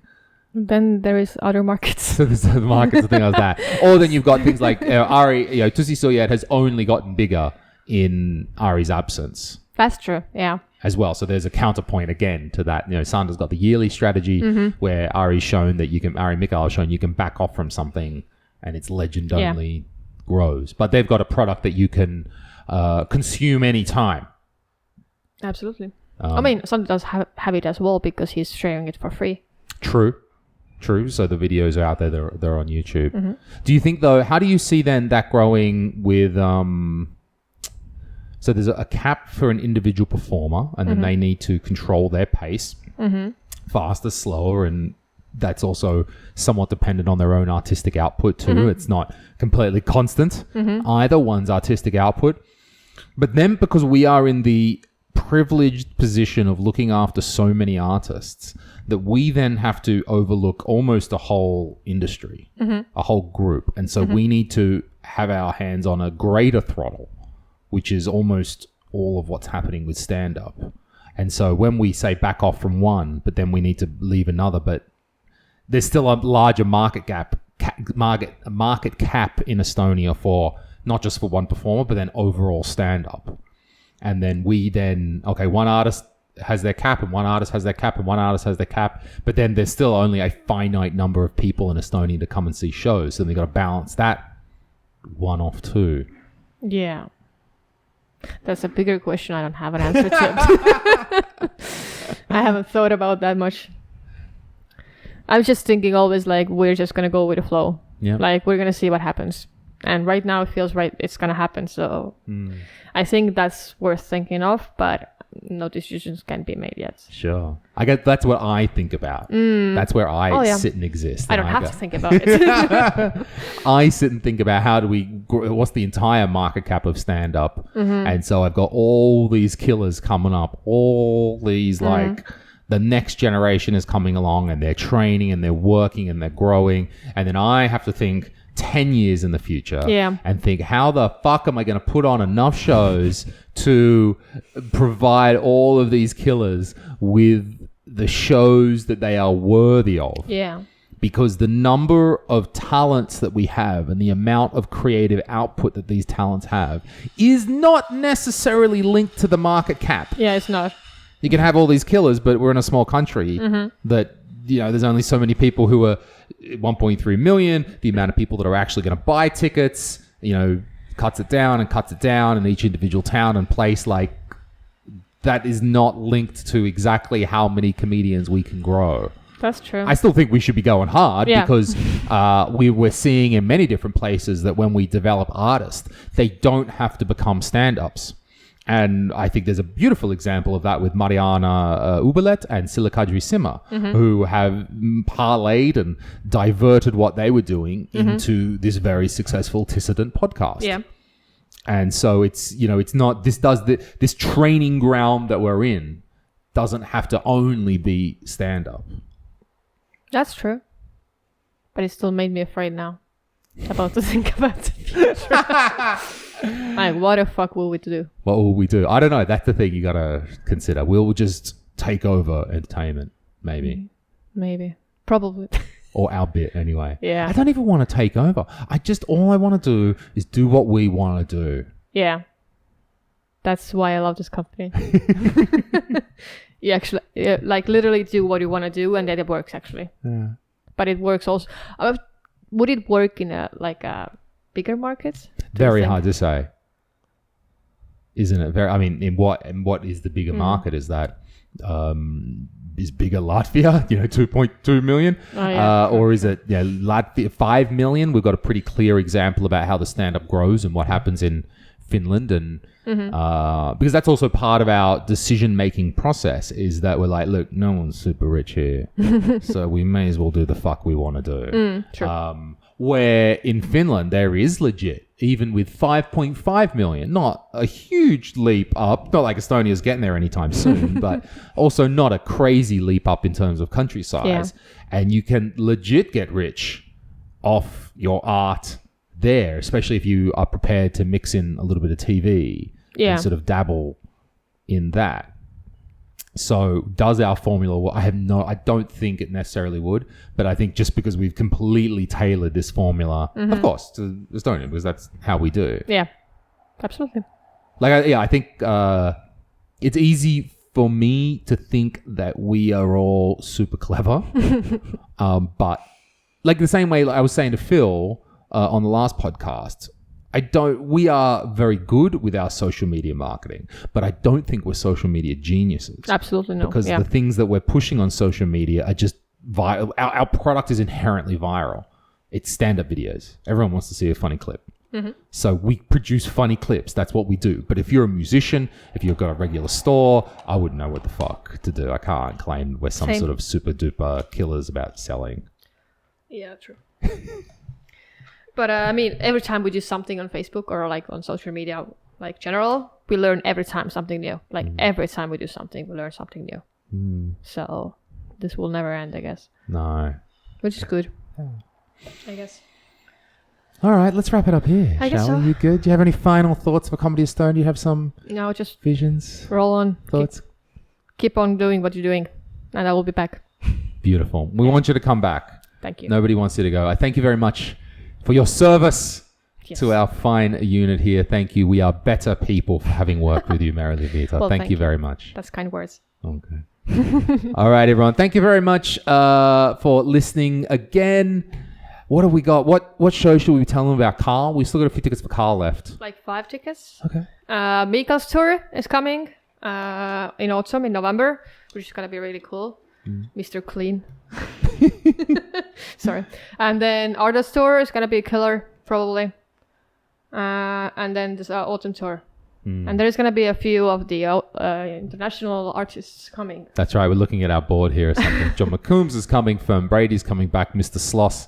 Then there is other markets. So there's other markets and things like that. Or then you've got things like Ari, Tussi Soyet has only gotten bigger in Ari's absence. That's true, yeah. As well. So there's a counterpoint again to that. Sandra's got the yearly strategy where Ari's shown that Ari Mikael has shown you can back off from something and its legend only grows. But they've got a product that you can consume anytime. Absolutely. I mean, Sandra does have it as well because he's sharing it for free. True. So the videos are out there. They're on YouTube. Do you think, though, how do you see then that growing with... So there's a cap for an individual performer, and then they need to control their pace, faster, slower, and that's also somewhat dependent on their own artistic output too. It's not completely constant, either one's artistic output. But then because we are in the privileged position of looking after so many artists, that we then have to overlook almost a whole industry, a whole group. And so we need to have our hands on a greater throttle, which is almost all of what's happening with stand-up. And so when we say back off from one, but then we need to leave another, but there's still a larger market cap in Estonia for not just for one performer, but then overall stand-up. And then one artist has their cap and one artist has their cap and one artist has their cap, but then there's still only a finite number of people in Estonia to come and see shows. So they've got to balance that one off too. Yeah. That's a bigger question I don't have an answer to. I haven't thought about that much. I'm just thinking always like we're just going to go with the flow. Yeah. Like we're going to see what happens. And right now it feels right. It's going to happen. So I think that's worth thinking of, but no decisions can be made yet. Sure. I guess that's what I think about. That's where I sit and exist. I don't have to think about it. I sit and think about what's the entire market cap of stand-up. And so I've got all these killers coming up, all these like the next generation is coming along and they're training and they're working and they're growing. And then I have to think 10 years in the future and think, how the fuck am I going to put on enough shows to provide all of these killers with the shows that they are worthy of? Yeah. Because the number of talents that we have and the amount of creative output that these talents have is not necessarily linked to the market cap. Yeah, it's not. You can have all these killers, but we're in a small country that, you know, there's only so many people who are 1.3 million. The amount of people that are actually going to buy tickets, you know, cuts it down in each individual town and place. Like, that is not linked to exactly how many comedians we can grow. That's true. I still think we should be going hard because we're seeing in many different places that when we develop artists, they don't have to become stand-ups. And I think there's a beautiful example of that with Mariana Uberlet and Silla Kadri Sima, who have parlayed and diverted what they were doing into this very successful Dissident podcast. Yeah. And so it's, you know, it's not, this training ground that we're in doesn't have to only be stand-up. That's true. But it still made me afraid now. About to think about the future. Like, what the fuck will we do? What will we do? I don't know. That's the thing you got to consider. We'll just take over entertainment, maybe. Maybe. Probably. Or our bit, anyway. Yeah. I don't even want to take over. All I want to do is do what we want to do. Yeah. That's why I love this company. You actually, like, literally do what you want to do, and then it works, actually. Yeah. But it works also. Would it work in a bigger market? Very hard to say, isn't it? I mean, in what is the bigger market? Is that is bigger Latvia? 2.2 million, or is it Latvia 5 million? We've got a pretty clear example about how the stand-up grows and what happens in Finland, and because that's also part of our decision-making process. Is that we're like, look, no one's super rich here, so we may as well do the fuck we want to do. True. Where in Finland there is legit, even with 5.5 million, not a huge leap up, not like Estonia's getting there anytime soon, but also not a crazy leap up in terms of country size. And you can legit get rich off your art there, especially if you are prepared to mix in a little bit of TV and sort of dabble in that. So does our formula work? I don't think it necessarily would, but I think just because we've completely tailored this formula, of course, to Estonia, because that's how we do. Yeah, absolutely. I think it's easy for me to think that we are all super clever, but like the same way I was saying to Phil on the last podcast, we are very good with our social media marketing, but I don't think we're social media geniuses. Absolutely no. Because the things that we're pushing on social media are just viral. Our product is inherently viral. It's stand-up videos. Everyone wants to see a funny clip. So we produce funny clips. That's what we do. But if you're a musician, if you've got a regular store, I wouldn't know what the fuck to do. I can't claim we're some sort of super duper killers about selling. Yeah, true. But I mean, every time we do something on Facebook or like on social media, like general, we learn every time something new. Like every time we do something, we learn something new. So this will never end, I guess. No. Which is good. I guess. All right, let's wrap it up here. I guess shall we? You good? Do you have any final thoughts for Comedy Estonia? Do you have some just visions? Roll on. Thoughts? Keep on doing what you're doing, and I will be back. Beautiful. We want you to come back. Thank you. Nobody wants you to go. I thank you very much for your service to our fine unit here. Thank you. We are better people for having worked with you, Merily Viita. Well, thank you very much. That's kind words. Okay. All right, everyone. Thank you very much for listening again. What have we got? What show should we tell them about? Carl? We still got a few tickets for Carl left. Like 5 tickets. Okay. Mika's tour is coming in autumn, in November, which is going to be really cool. Mr. Clean. Sorry. And then Arda's tour is going to be killer, probably. And then this autumn tour. And there's going to be a few of the international artists coming. That's right. We're looking at our board here or something. John McCombs is coming from Brady's coming back, Mr. Sloss.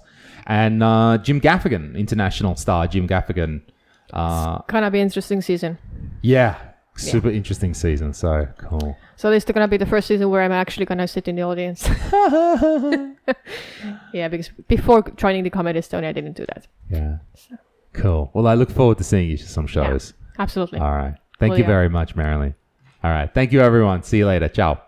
And Jim Gaffigan, international star Jim Gaffigan. It's going to be an interesting season. Yeah. Super interesting season. So cool. So this is going to be the first season where I'm actually going to sit in the audience. Yeah, because before joining the Comedy Estonia, I didn't do that. Yeah. So. Cool. Well, I look forward to seeing you at some shows. Yeah, absolutely. All right. Thank you very much, Merily. All right. Thank you, everyone. See you later. Ciao.